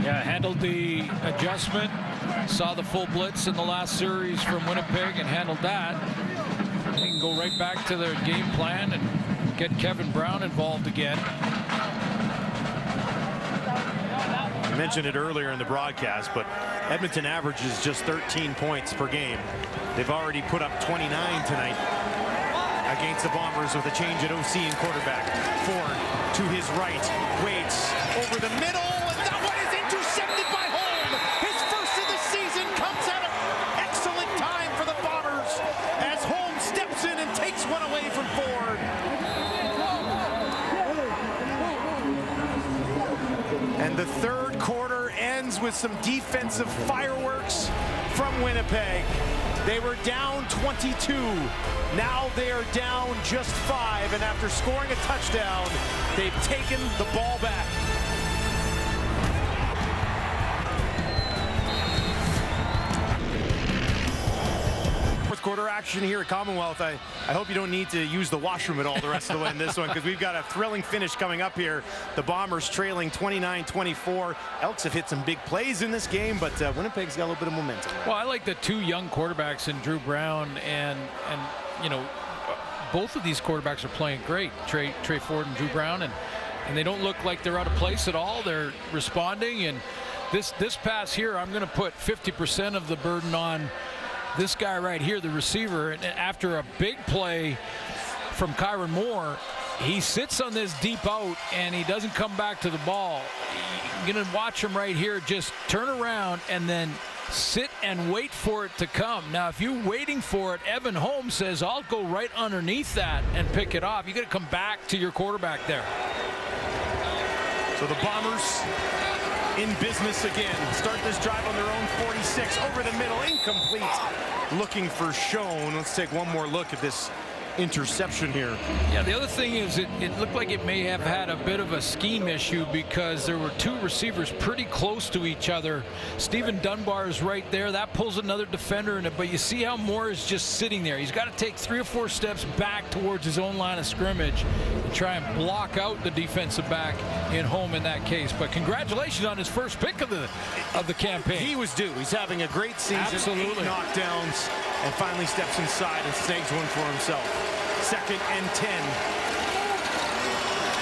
Yeah, handled the adjustment, saw the full blitz in the last series from Winnipeg and handled that. He can go right back to their game plan and get Kevin Brown involved again. I mentioned it earlier in the broadcast, but Edmonton averages just 13 points per game. They've already put up 29 tonight against the Bombers with a change at OC and quarterback. Ford to his right, waits over the middle, and that one is intercepted by Holm. His first of the season comes at an excellent time for the Bombers as Holm steps in and takes one away from Ford. And the third quarter ends with some defensive fireworks from Winnipeg. They were down 22. Now they are down just 5. And after scoring a touchdown, they've taken the ball back. Fourth quarter action here at Commonwealth. I hope you don't need to use the washroom at all the rest of the way in this one, because we've got a thrilling finish coming up here. The Bombers trailing 29-24. Elks have hit some big plays in this game, but Winnipeg's got a little bit of momentum. Well, I like the two young quarterbacks in Drew Brown and you know, both of these quarterbacks are playing great. Trey Ford and Drew Brown, and they don't look like they're out of place at all. They're responding, and this pass here, I'm going to put 50% of the burden on this guy right here, the receiver. And after a big play from Kyron Moore, he sits on this deep out and he doesn't come back to the ball. You're going to watch him right here just turn around and then sit and wait for it to come. Now, if you're waiting for it, Evan Holmes says, I'll go right underneath that and pick it off. You got to come back to your quarterback there. So the Bombers in business again. Start this drive on their own 46. Over the middle, incomplete. Looking for Schoen. Let's take one more look at this interception here. Yeah, the other thing is it looked like it may have had a bit of a scheme issue because there were two receivers pretty close to each other. Stephen Dunbar is right there. That pulls another defender in it, but you see how Moore is just sitting there. He's got to take 3 or 4 steps back towards his own line of scrimmage and try and block out the defensive back in home in that case. But congratulations on his first pick of the campaign. He was due. He's having a great season. Absolutely. 8 knockdowns, and finally steps inside and snags one for himself. 2nd and 10.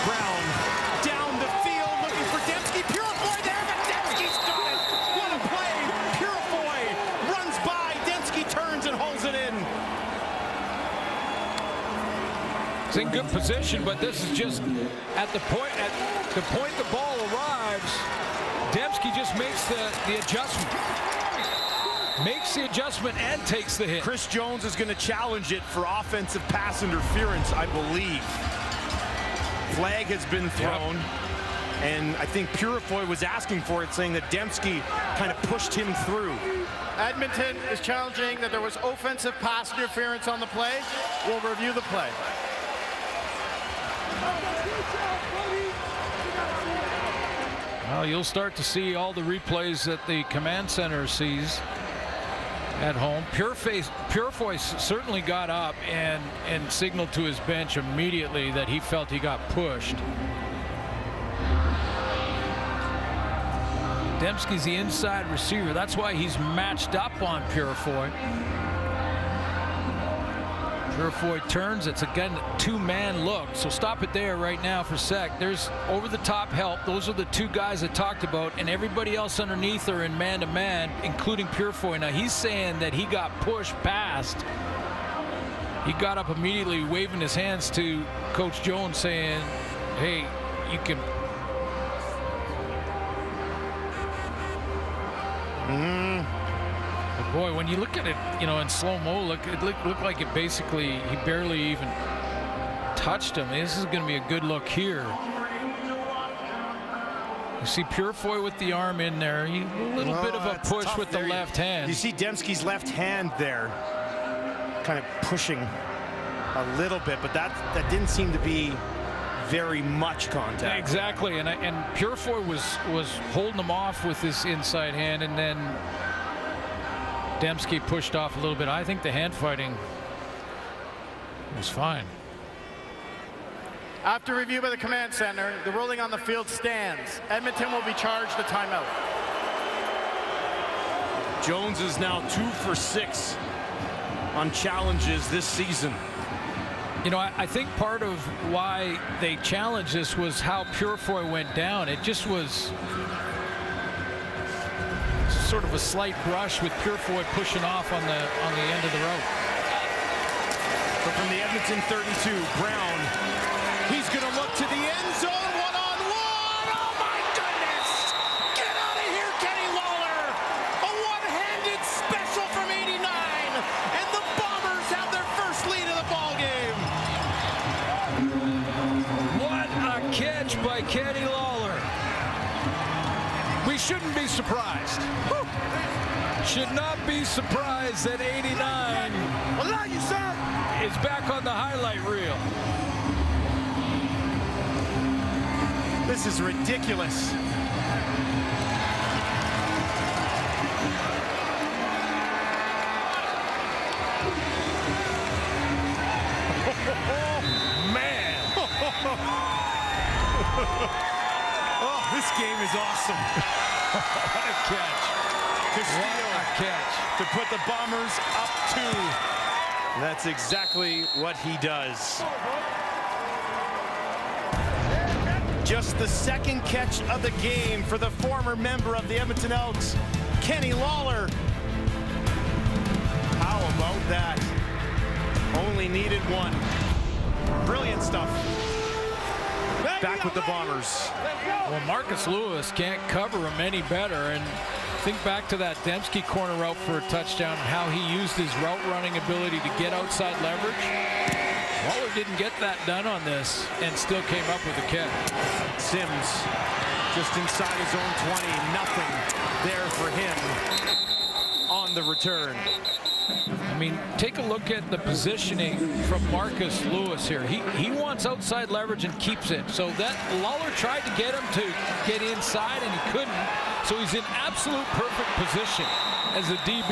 Brown down the field looking for Dembski. Purifoy there, but Dembski's got it. What a play. Purifoy runs by. Dembski turns and holds it in. It's in good position, but this is just at the point the ball arrives, Dembski just makes the adjustment. Makes the adjustment and takes the hit. Chris Jones is going to challenge it for offensive pass interference, I believe. Flag has been thrown. Yep. And I think Purifoy was asking for it, saying that Dembski kind of pushed him through. Edmonton is challenging that there was offensive pass interference on the play. We'll review the play. Well, you'll start to see all the replays that the command center sees at home. Purifoy certainly got up and signaled to his bench immediately that he felt he got pushed. Dembski's the inside receiver. That's why he's matched up on Purifoy. Purifoy turns. It's again a 2-man look. So stop it there right now for a sec. There's over-the-top help. Those are the 2 guys I talked about, and everybody else underneath are in man-to-man, including Purifoy. Now he's saying that he got pushed past. He got up immediately, waving his hands to Coach Jones, saying, "Hey, you can." Boy, when you look at it, you know, in slow-mo, it looked like it basically, he barely even touched him. This is going to be a good look here. You see Purifoy with the arm in there. A little bit of a push with the left hand. You see Dembski's left hand there, kind of pushing a little bit, but that didn't seem to be very much contact. Exactly, and Purifoy was holding him off with his inside hand, and then Dembski pushed off a little bit. I think the hand fighting was fine. After review by the command center, the ruling on the field stands. Edmonton will be charged a timeout. Jones is now 2 for 6 on challenges this season. You know, I think part of why they challenged this was how Purifoy went down. It just was sort of a slight brush with Purifoy pushing off on the end of the rope. But from the Edmonton 32, Brown, he's going to look to the end zone, one-on-one. Oh my goodness! Get out of here, Kenny Lawler! A one-handed special from 89, and the Bombers have their first lead of the ball game. What a catch by Kenny Lawler! We shouldn't be surprised. Should not be surprised that 89 is back on the highlight reel. This is ridiculous. Oh, this game is awesome. What a catch. Castillo What a catch. to put the Bombers up 2. That's exactly what he does. Just the second catch of the game for the former member of the Edmonton Elks, Kenny Lawler. How about that? Only needed one. Brilliant stuff. Back with the Bombers. Well, Marcus Lewis can't cover him any better. And think back to that Dembski corner route for a touchdown and how he used his route running ability to get outside leverage. Lawler didn't get that done on this and still came up with a catch. Sims just inside his own 20. Nothing there for him on the return. I mean, take a look at the positioning from Marcus Lewis here. He wants outside leverage and keeps it. So that Lawler tried to get him to get inside and he couldn't. So he's in absolute perfect position as a DB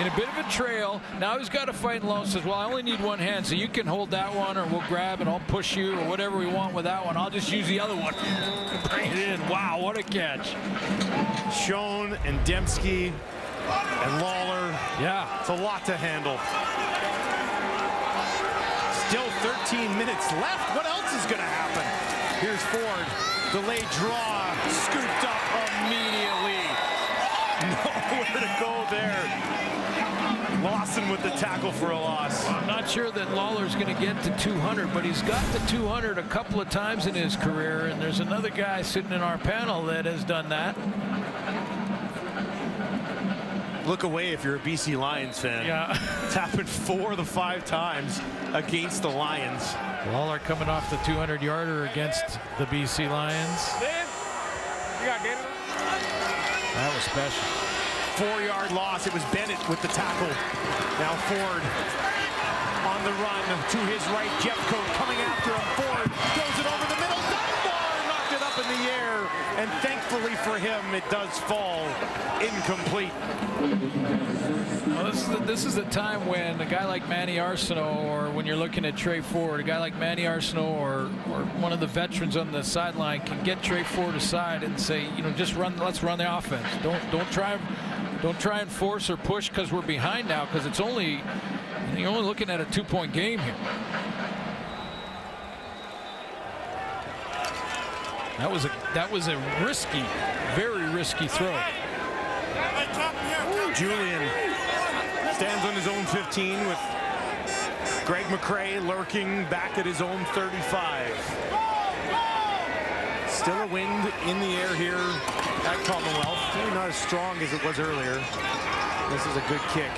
in a bit of a trail. Now he's got to fight alone. Says, well, I only need one hand, so you can hold that one or we'll grab and I'll push you or whatever we want with that one. I'll just use the other one. Bring it in. Wow, what a catch. Schoen and Dembski and Lawler. Yeah. It's a lot to handle. Still 13 minutes left. What else is going to happen? Here's Ford. Delayed draw. Scooped up immediately. Nowhere to go there. Lawson with the tackle for a loss. I'm not sure that Lawler's going to get to 200, but he's got the 200 a couple of times in his career, and there's another guy sitting in our panel that has done that. Look away if you're a BC Lions fan. Yeah. It's happened 4 of the 5 times against the Lions. Lawler coming off the 200-yarder against the BC Lions. That was special. 4-yard loss. It was Bennett with the tackle. Now Ford on the run to his right. Jeffcoat coming after him. Ford throws it over the middle. Dunbar knocked it up in the air. And thankfully for him, it does fall incomplete. Well, this is the time when a guy like Manny Arsenault, or when you're looking at Trey Ford, a guy like Manny Arsenault or one of the veterans on the sideline can get Trey Ford aside and say, you know, just run. Let's run the offense. Don't try and force or push because we're behind now, because it's only, you're only looking at a 2-point game here. That was a risky, very risky throw. Julian stands on his own 15 with Greg McCrae lurking back at his own 35. Still a wind in the air here at Commonwealth. Maybe not as strong as it was earlier. This is a good kick.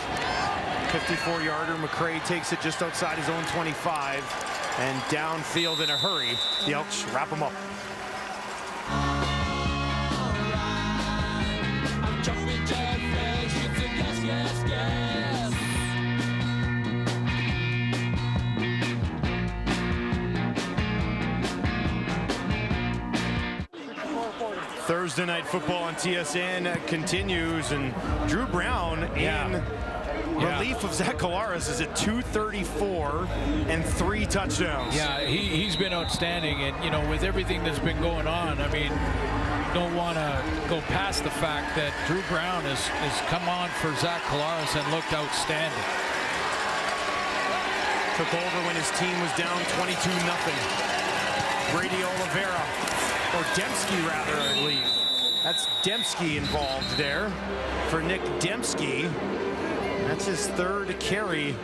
54-yarder. McCrae takes it just outside his own 25 and downfield in a hurry. The Elks wrap him up. Thursday night football on TSN continues, and Drew Brown in relief of Zach Collaros is at 234 and 3 touchdowns. Yeah, he's been outstanding, and you know, with everything that's been going on, I mean, don't want to go past the fact that Drew Brown has come on for Zach Collaros and looked outstanding. Took over when his team was down 22-0. Brady Oliveira, or Dembski rather, I believe. That's Dembski involved there for Nick Dembski. That's his 3rd carry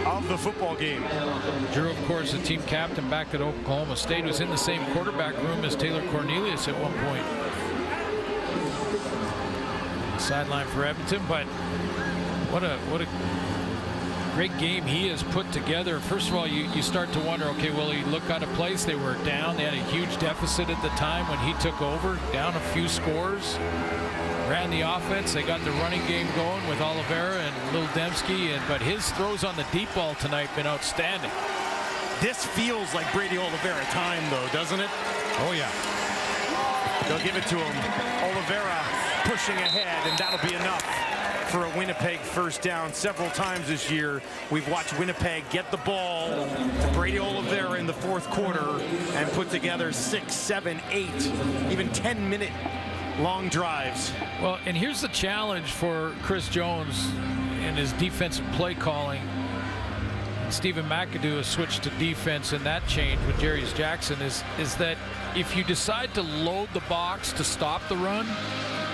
of the football game. Drew, of course, the team captain back at Oklahoma State, was in the same quarterback room as Taylor Cornelius at one point. Sideline for Edmonton, but what a great game he has put together. First of all, you start to wonder, okay, will he look out of place? They were down. They had a huge deficit at the time when he took over, down a few scores. Ran the offense. They got the running game going with Oliveira and Lil Dembski, but his throws on the deep ball tonight been outstanding. This feels like Brady Oliveira time, though, doesn't it? Oh, yeah. They'll give it to him. Oliveira pushing ahead, and that'll be enough for a Winnipeg first down. Several times this year, we've watched Winnipeg get the ball to Brady Oliveira in the fourth quarter and put together 6, 7, 8, even 10-minute long drives. Well, and here's the challenge for Chris Jones in his defensive play calling. Stephen McAdoo has switched to defense, and that change with Jarius Jackson is that if you decide to load the box to stop the run,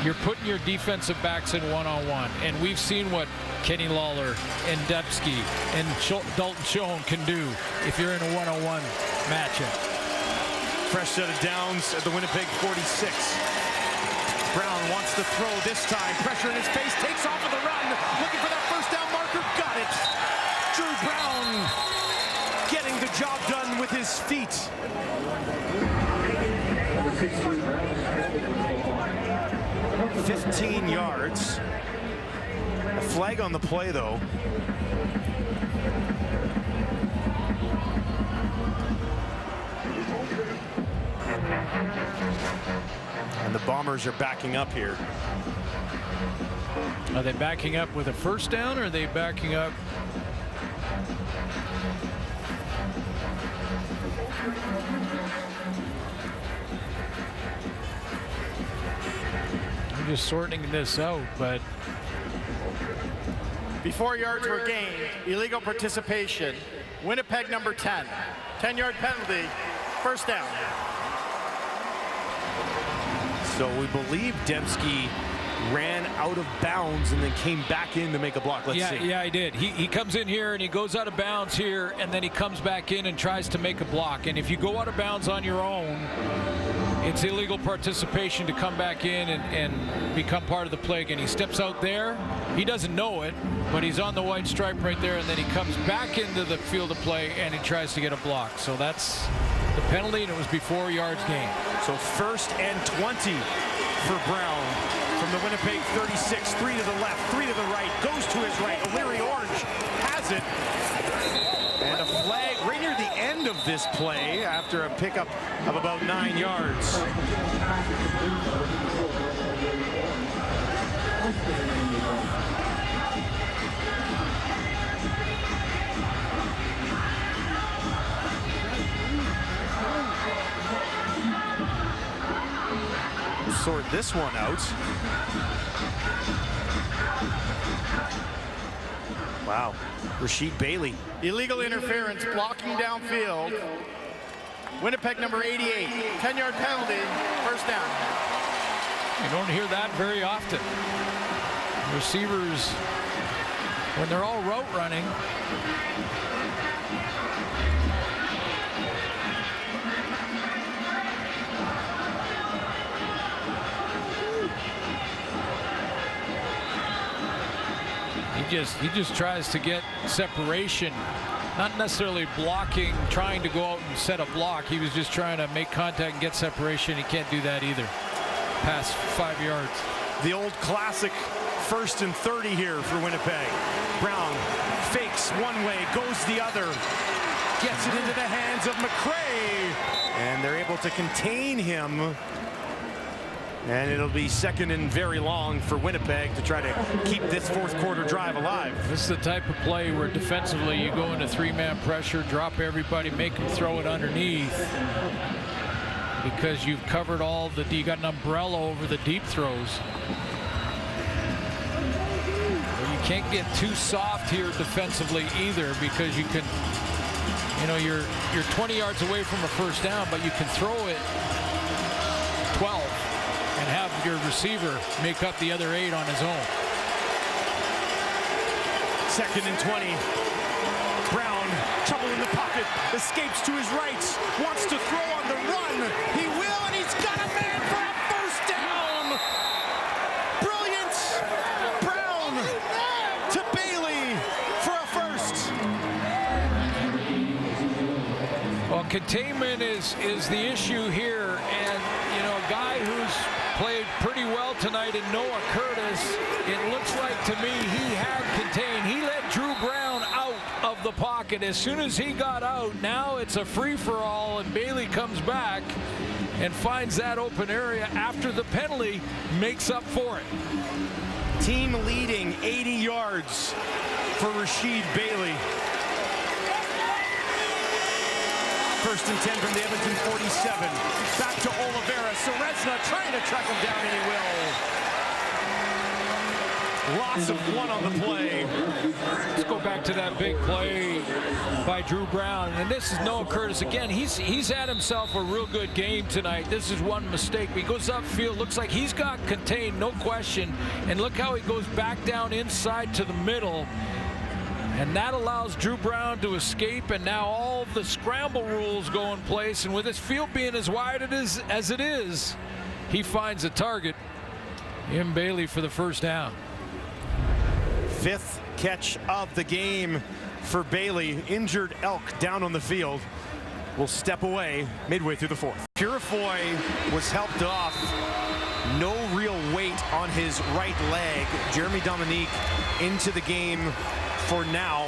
you're putting your defensive backs in one-on-one. And we've seen what Kenny Lawler and Debsky and Dalton Schoen can do if you're in a one-on-one matchup. Fresh set of downs at the Winnipeg 46. Brown wants to throw this time. Pressure in his face, takes off of the run. Looking for that first down marker. Got it. Drew Brown getting the job done with his feet. $15 yards. A flag on the play, though. And the Bombers are backing up here. Are they backing up with a first down, or are they backing up? I'm just sorting this out, but Before yards were gained, illegal participation. Winnipeg number 10. 10-yard penalty, first down. So we believe Dembski ran out of bounds and then came back in to make a block. Let's see. Yeah, he did. He comes in here and he goes out of bounds here, and then he comes back in and tries to make a block. And if you go out of bounds on your own, it's illegal participation to come back in and become part of the play again. He steps out there. He doesn't know it, but he's on the white stripe right there, and then he comes back into the field of play and he tries to get a block. So that's the penalty, and it was before yards gained. So 1st and 20 for Brown from the Winnipeg 36. 3 to the left, 3 to the right, goes to his right. O'Leary Orange has it. And a flag right near the end of this play after a pickup of about 9 yards. Sort this one out. Wow. Rasheed Bailey. Illegal interference, blocking downfield. Winnipeg number 88. 10-yard penalty, first down. You don't hear that very often. Receivers, when they're all route running, he just tries to get separation, not necessarily blocking, trying to go out and set a block. He was just trying to make contact and get separation. He can't do that either. Past 5 yards. The old classic 1st and 30 here for Winnipeg. Brown fakes one way, goes the other, gets it into the hands of McRae, and they're able to contain him. And it'll be 2nd and very long for Winnipeg to try to keep this fourth quarter drive alive. This is the type of play where defensively you go into 3-man pressure, drop everybody, make them throw it underneath, because you've covered all the, you got an umbrella over the deep throws. You can't get too soft here defensively either, because you can, you know, you're 20 yards away from a first down, but you can throw it 12 and have your receiver make up the other 8 on his own. 2nd and 20. Brown, trouble in the pocket, escapes to his right, wants to throw on the run. He will, and he's got a man for a first down. Brilliant. Brown to Bailey for a first. Well, containment is the issue here, and you know, a guy who's played pretty well tonight in Noah Curtis, it looks like to me he had contained. He let Drew Brown out of the pocket. As soon as he got out, now it's a free-for-all, and Bailey comes back and finds that open area after the penalty, makes up for it. Team leading 80 yards for Rasheed Bailey. First and 10 from the Edmonton 47. Back to Oliveira. Serezna trying to track him down, and he will. Lots of one on the play. Let's go back to that big play by Drew Brown. And this is Noah Curtis. Again, he's had himself a real good game tonight. This is one mistake. He goes upfield. Looks like he's got contained, no question. And look how he goes back down inside to the middle. And that allows Drew Brown to escape. And now all of the scramble rules go in place. And with this field being as wide as it is, he finds a target. In Bailey for the first down. Fifth catch of the game for Bailey. Injured Elk down on the field. Will step away midway through the fourth. Purifoy was helped off. No real weight on his right leg. Jeremy Dominique into the game for now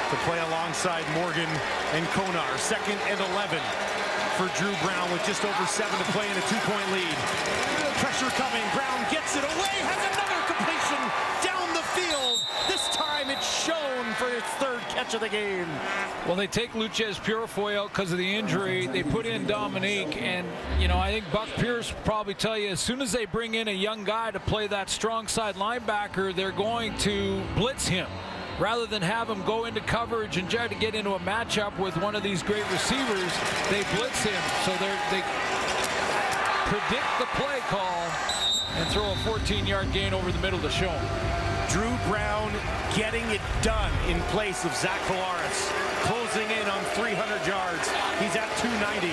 to play alongside Morgan and Konar. 2nd and 11 for Drew Brown with just over 7 to play in a 2-point lead. Pressure coming. Brown gets it away. Has another completion down the field. This time it's shown for its 3rd catch of the game. Well, they take Luchez Purifoy out because of the injury. They put in Dominique, and you know, I think Buck Pierce will probably tell you as soon as they bring in a young guy to play that strong side linebacker, they're going to blitz him rather than have him go into coverage and try to get into a matchup with one of these great receivers. They blitz him, so they predict the play call and throw a 14-yard gain over the middle to show him. Drew Brown getting it done in place of Zach Collaros, closing in on 300 yards. He's at 290.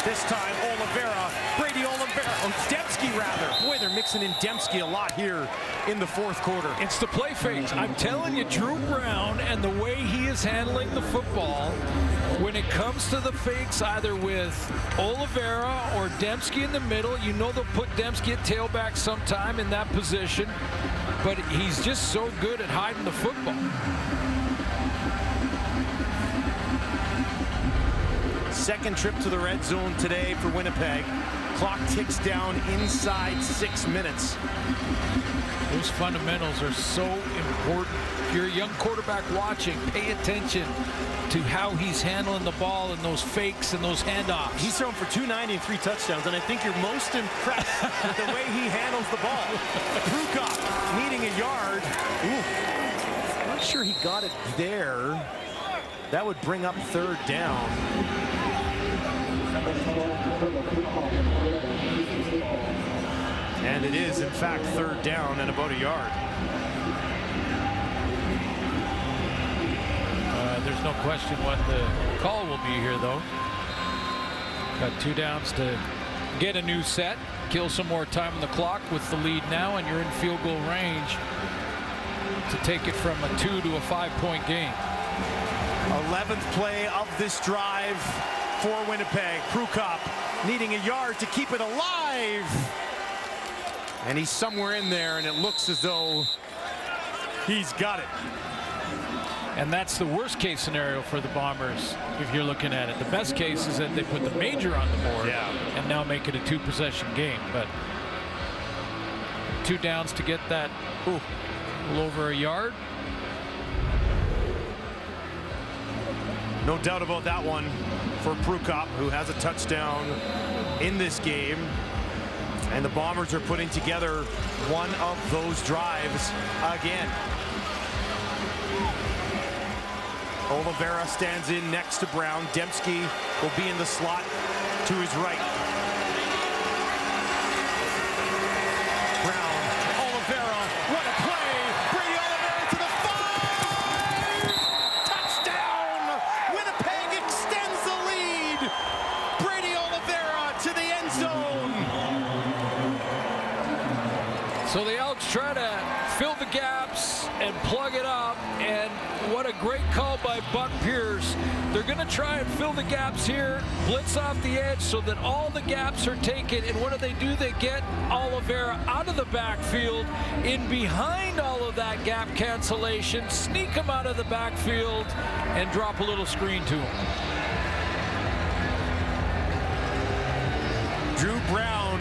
This time Oliveira, Brady Oliveira, Dembski rather. Boy, they're mixing in Dembski a lot here in the 4th quarter. It's the play fakes. I'm telling you, Drew Brown and the way he is handling the football, when it comes to the fakes, either with Oliveira or Dembski in the middle, you know they'll put Dembski at tailback sometime in that position, but he's just so good at hiding the football. Second trip to the red zone today for Winnipeg. Clock ticks down inside 6 minutes. Those fundamentals are so important. If you're a young quarterback watching, pay attention to how he's handling the ball and those fakes and those handoffs. He's thrown for 290 and 3 touchdowns, and I think you're most impressed with the way he handles the ball. Prukop needing a yard. Ooh. Not sure he got it there. That would bring up 3rd down. And it is, in fact, 3rd down and about a yard. There's no question what the call will be here, though. Got 2 downs to get a new set, kill some more time on the clock with the lead now, and you're in field goal range to take it from a 2 to a 5-point game. 11th play of this drive for Winnipeg. Prukop needing a yard to keep it alive. And he's somewhere in there, and it looks as though he's got it. And that's the worst case scenario for the Bombers if you're looking at it. The best case is that they put the major on the board and now make it a 2-possession game. But 2 downs to get that a little over a yard. No doubt about that one for Prukop, who has a touchdown in this game. And the Bombers are putting together one of those drives again. Oliveira stands in next to Brown. Dembski will be in the slot to his right. Brown, Oliveira, what a play! Brady Oliveira to the 5! Touchdown! Winnipeg extends the lead! Brady Oliveira to the end zone! So the Elks try to fill the gaps and plug it up, and what a great call by Buck Pierce. They're going to try and fill the gaps here, blitz off the edge so that all the gaps are taken, and what do? They get Oliveira out of the backfield, in behind all of that gap cancellation, sneak him out of the backfield, and drop a little screen to him. Drew Brown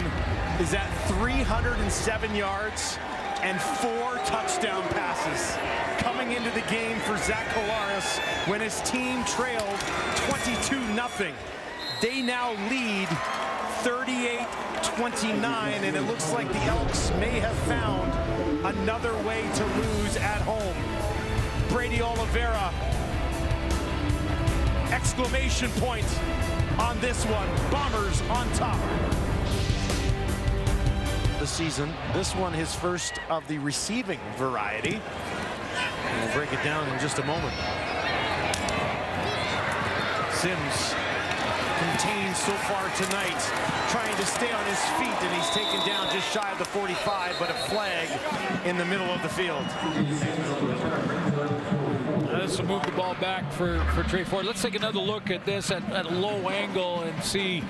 is at 307 yards and 4 touchdown passes coming into the game for Zach Collaros when his team trailed 22-0. They now lead 38-29, and it looks like the Elks may have found another way to lose at home. Brady Oliveira, exclamation point on this one. Bombers on top. The season, this one his first of the receiving variety. And we'll break it down in just a moment. Sims contained so far tonight, trying to stay on his feet, and he's taken down just shy of the 45, but a flag in the middle of the field. This will move the ball back for Trey Ford. Let's take another look at this at a low angle and see.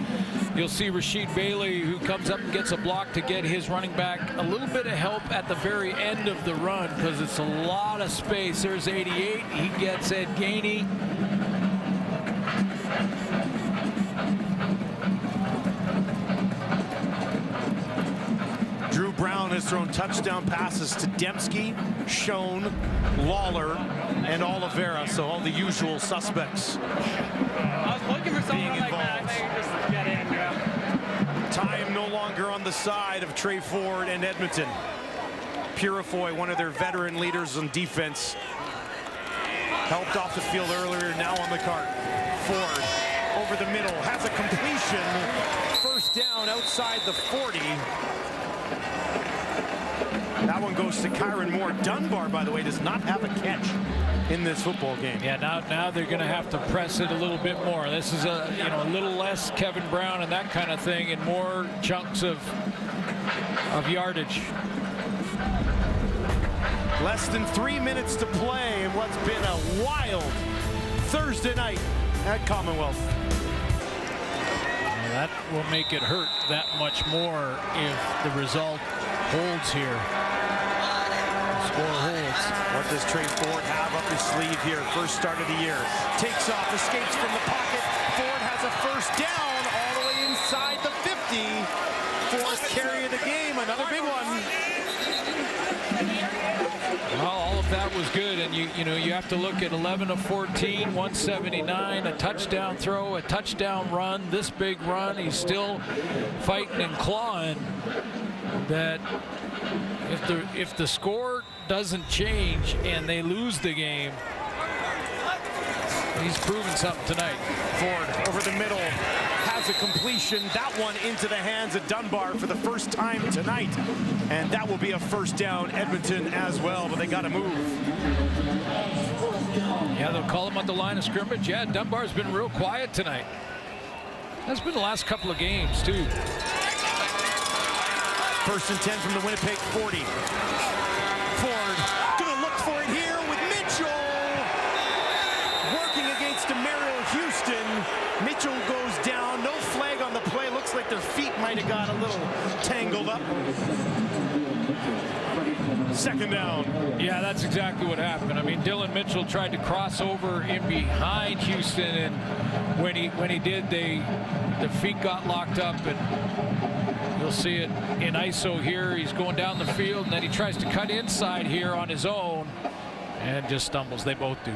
You'll see Rashid Bailey, who comes up and gets a block to get his running back a little bit of help at the very end of the run, because it's a lot of space. There's 88. He gets Ed Gainey. Drew Brown has thrown touchdown passes to Dembski, Schoen, Lawler, and Oliveira, so all the usual suspects. I was looking for someone like that. I think just get in, yeah. Time no longer on the side of Trey Ford and Edmonton. Purifoy, one of their veteran leaders on defense, helped off the field earlier, now on the cart. Ford over the middle, has a completion. First down outside the 40. That one goes to Kyron Moore. Dunbar, by the way, does not have a catch in this football game. Yeah, now they're going to have to press it a little bit more. This is a little less Kevin Brown and that kind of thing, and more chunks of yardage. Less than 3 minutes to play in what's been a wild Thursday night at Commonwealth. That will make it hurt that much more if the result holds here. The score holds. What does Trey Ford have up his sleeve here? First start of the year. Takes off, escapes from the pocket. Ford has a first down all the way inside the 50. Fourth carry of the game, another big one. Well, all of that was good, and you have to look at 11 of 14, 179, a touchdown throw, a touchdown run. This big run, he's still fighting and clawing. That if the score doesn't change and they lose the game, he's proven something tonight. Ford over the middle has a completion. That one into the hands of Dunbar for the first time tonight. And that will be a first down Edmonton as well, but they got to move. Yeah, they'll call him on the line of scrimmage. Yeah, Dunbar's been real quiet tonight. That's been the last couple of games, too. First and 10 from the Winnipeg 40. Ford gonna look for it here with Mitchell. Working against Demario Houston. Mitchell goes down. No flag on the play. Looks like their feet might have got a little tangled up. Second down. Yeah, that's exactly what happened. I mean, Dylan Mitchell tried to cross over in behind Houston, and when he did, the feet got locked up, and you'll see it in ISO here. He's going down the field, and then he tries to cut inside here on his own and just stumbles. They both do.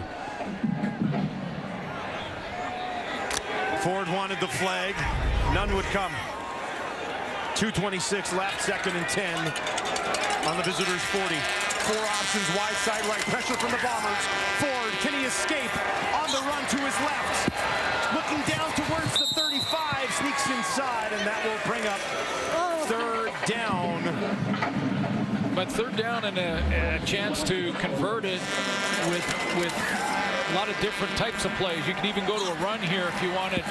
Ford wanted the flag. None would come. 2:26 left, second and 10 on the visitors' 40. Four options, wide side right, pressure from the Bombers. Ford, can he escape? On the run to his left. Looking down towards the 35, sneaks inside, and that will bring up third down. But third down and a chance to convert it with a lot of different types of plays. You can even go to a run here if you wanted,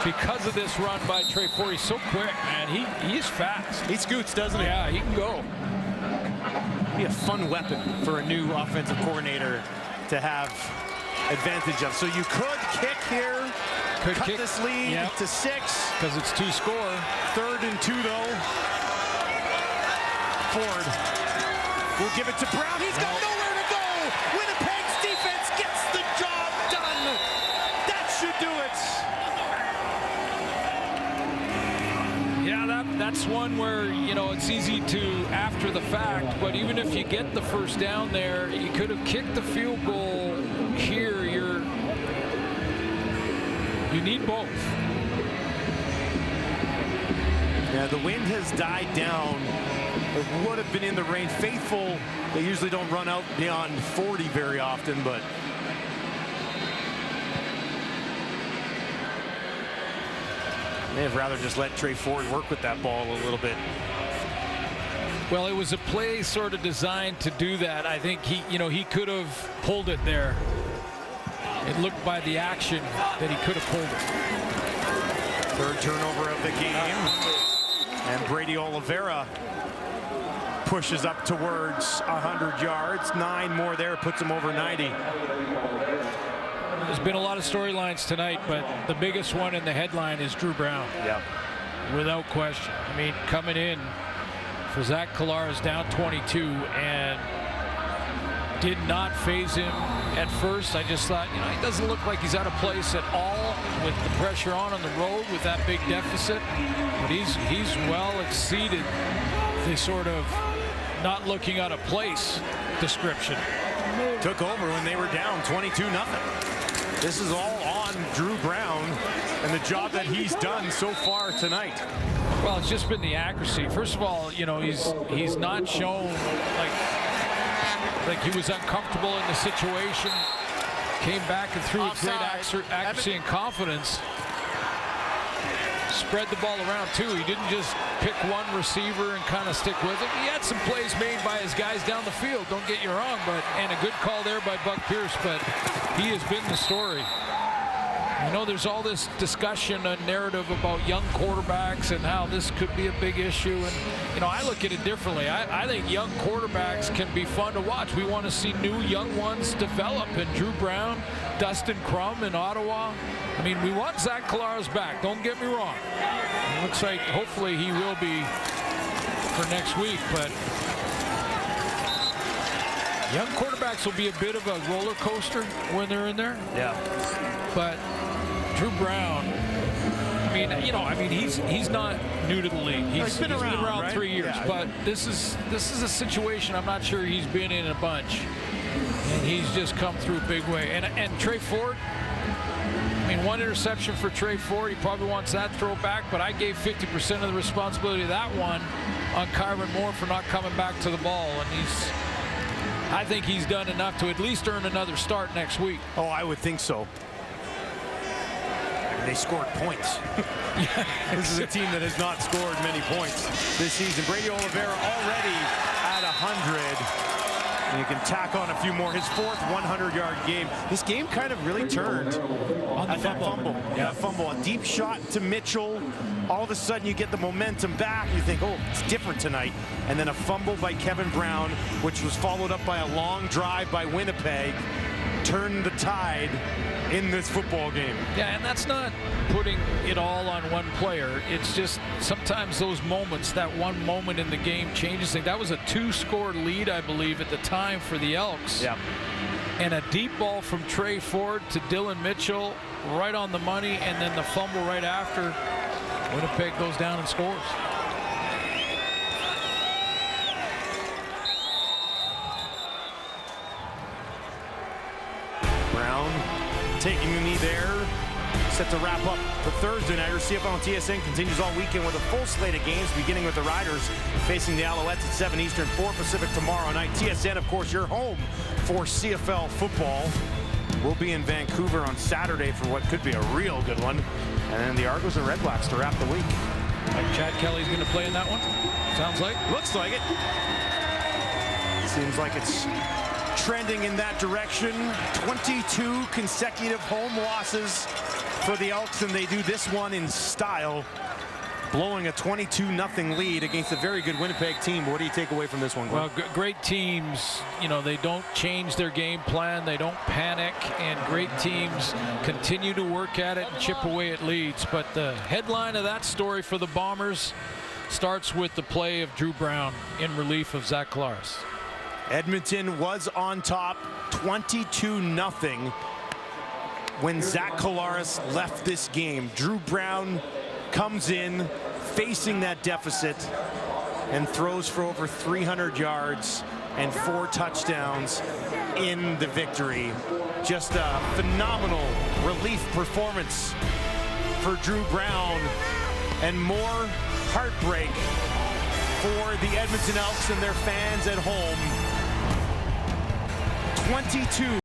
because of this run by Trey Ford. He's so quick, man. He is fast. He scoots, doesn't he? Yeah, he can go. Be a fun weapon for a new offensive coordinator to have advantage of. So you could kick here, cut this lead to 6. Because it's 2 score. Third and 2 though. Ford will give it to Brown. He's got nowhere to go. Winnipeg's defense gets the job done. That should do it. Yeah, that's one where, you know, it's easy to after the fact, but even if you get the first down there, you could have kicked the field goal here. You need both. Yeah, the wind has died down. It would have been in the rain. Faithful, they usually don't run out beyond 40 very often, but may have rather just let Trey Ford work with that ball a little bit. Well, it was a play sort of designed to do that. I think he could have pulled it there. It looked by the action that he could have pulled it. Third turnover of the game. And Brady Oliveira pushes up towards 100 yards. 9 more there, puts him over 90. There's been a lot of storylines tonight, but the biggest one in the headline is Drew Brown. Yeah. Without question. I mean, coming in for Zach Collaros down 22 and did not phase him at first. I just thought, you know, he doesn't look like he's out of place at all with the pressure on the road with that big deficit. But he's well exceeded the sort of not looking out of place description. Took over when they were down 22-0. This is all on Drew Brown and the job that he's done so far tonight. Well, it's just been the accuracy. First of all, you know, he's not shown like he was uncomfortable in the situation. Came back and threw with great accuracy and confidence. Spread the ball around too. He didn't just pick one receiver and kind of stick with it. He had some plays made by his guys down the field, don't get you wrong, and a good call there by Buck Pierce, but he has been the story. You know, there's all this discussion and narrative about young quarterbacks and how this could be a big issue. And, you know, I look at it differently. I think young quarterbacks can be fun to watch. We want to see new young ones develop. And Drew Brown, Dustin Crum in Ottawa. I mean, we want Zach Collaros back. Don't get me wrong. It looks like hopefully he will be for next week. But young quarterbacks will be a bit of a roller coaster when they're in there. Yeah. But Drew Brown, he's not new to the league. He's been around right? 3 years, yeah. But this is a situation I'm not sure he's been in a bunch, and he's just come through a big way. And Trey Ford, I mean, one interception for Trey Ford. He probably wants that throw back, but I gave 50% of the responsibility of that one on Kyron Moore for not coming back to the ball, and I think he's done enough to at least earn another start next week. Oh, I would think so. They scored points. This is a team that has not scored many points this season. Brady Oliveira already at 100. And you can tack on a few more. His fourth 100-yard game. This game kind of really turned on the fumble. Yeah, fumble. A deep shot to Mitchell. All of a sudden you get the momentum back. You think, oh, it's different tonight. And then a fumble by Kevin Brown, which was followed up by a long drive by Winnipeg. Turned the tide in this football game. Yeah, and that's not putting it all on one player. It's just sometimes those moments, that one moment in the game changes things. That was a 2-score lead, I believe, at the time for the Elks. Yep. And a deep ball from Trey Ford to Dylan Mitchell, right on the money, and then the fumble right after. Winnipeg goes down and scores. Brown taking the knee there. Set to wrap up the Thursday nighter. CFL and TSN continues all weekend with a full slate of games, beginning with the Riders facing the Alouettes at 7 Eastern, 4 Pacific tomorrow night. TSN, of course, your home for CFL football. We'll be in Vancouver on Saturday for what could be a real good one. And then the Argos and Red Blacks to wrap the week. Like Chad Kelly's going to play in that one? Sounds like. Looks like it. Seems like it's trending in that direction. 22 consecutive home losses for the Elks, and they do this one in style, blowing a 22-0 lead against a very good Winnipeg team. But what do you take away from this one, Glenn? Well, great teams, you know, they don't change their game plan, they don't panic, and great teams continue to work at it and chip away at leads. But the headline of that story for the Bombers starts with the play of Drew Brown in relief of Zach Collaros. Edmonton was on top 22-0 when Zach Collaros left this game. Drew Brown comes in, facing that deficit and throws for over 300 yards and 4 touchdowns in the victory. Just a phenomenal relief performance for Drew Brown, and more heartbreak for the Edmonton Elks and their fans at home. 22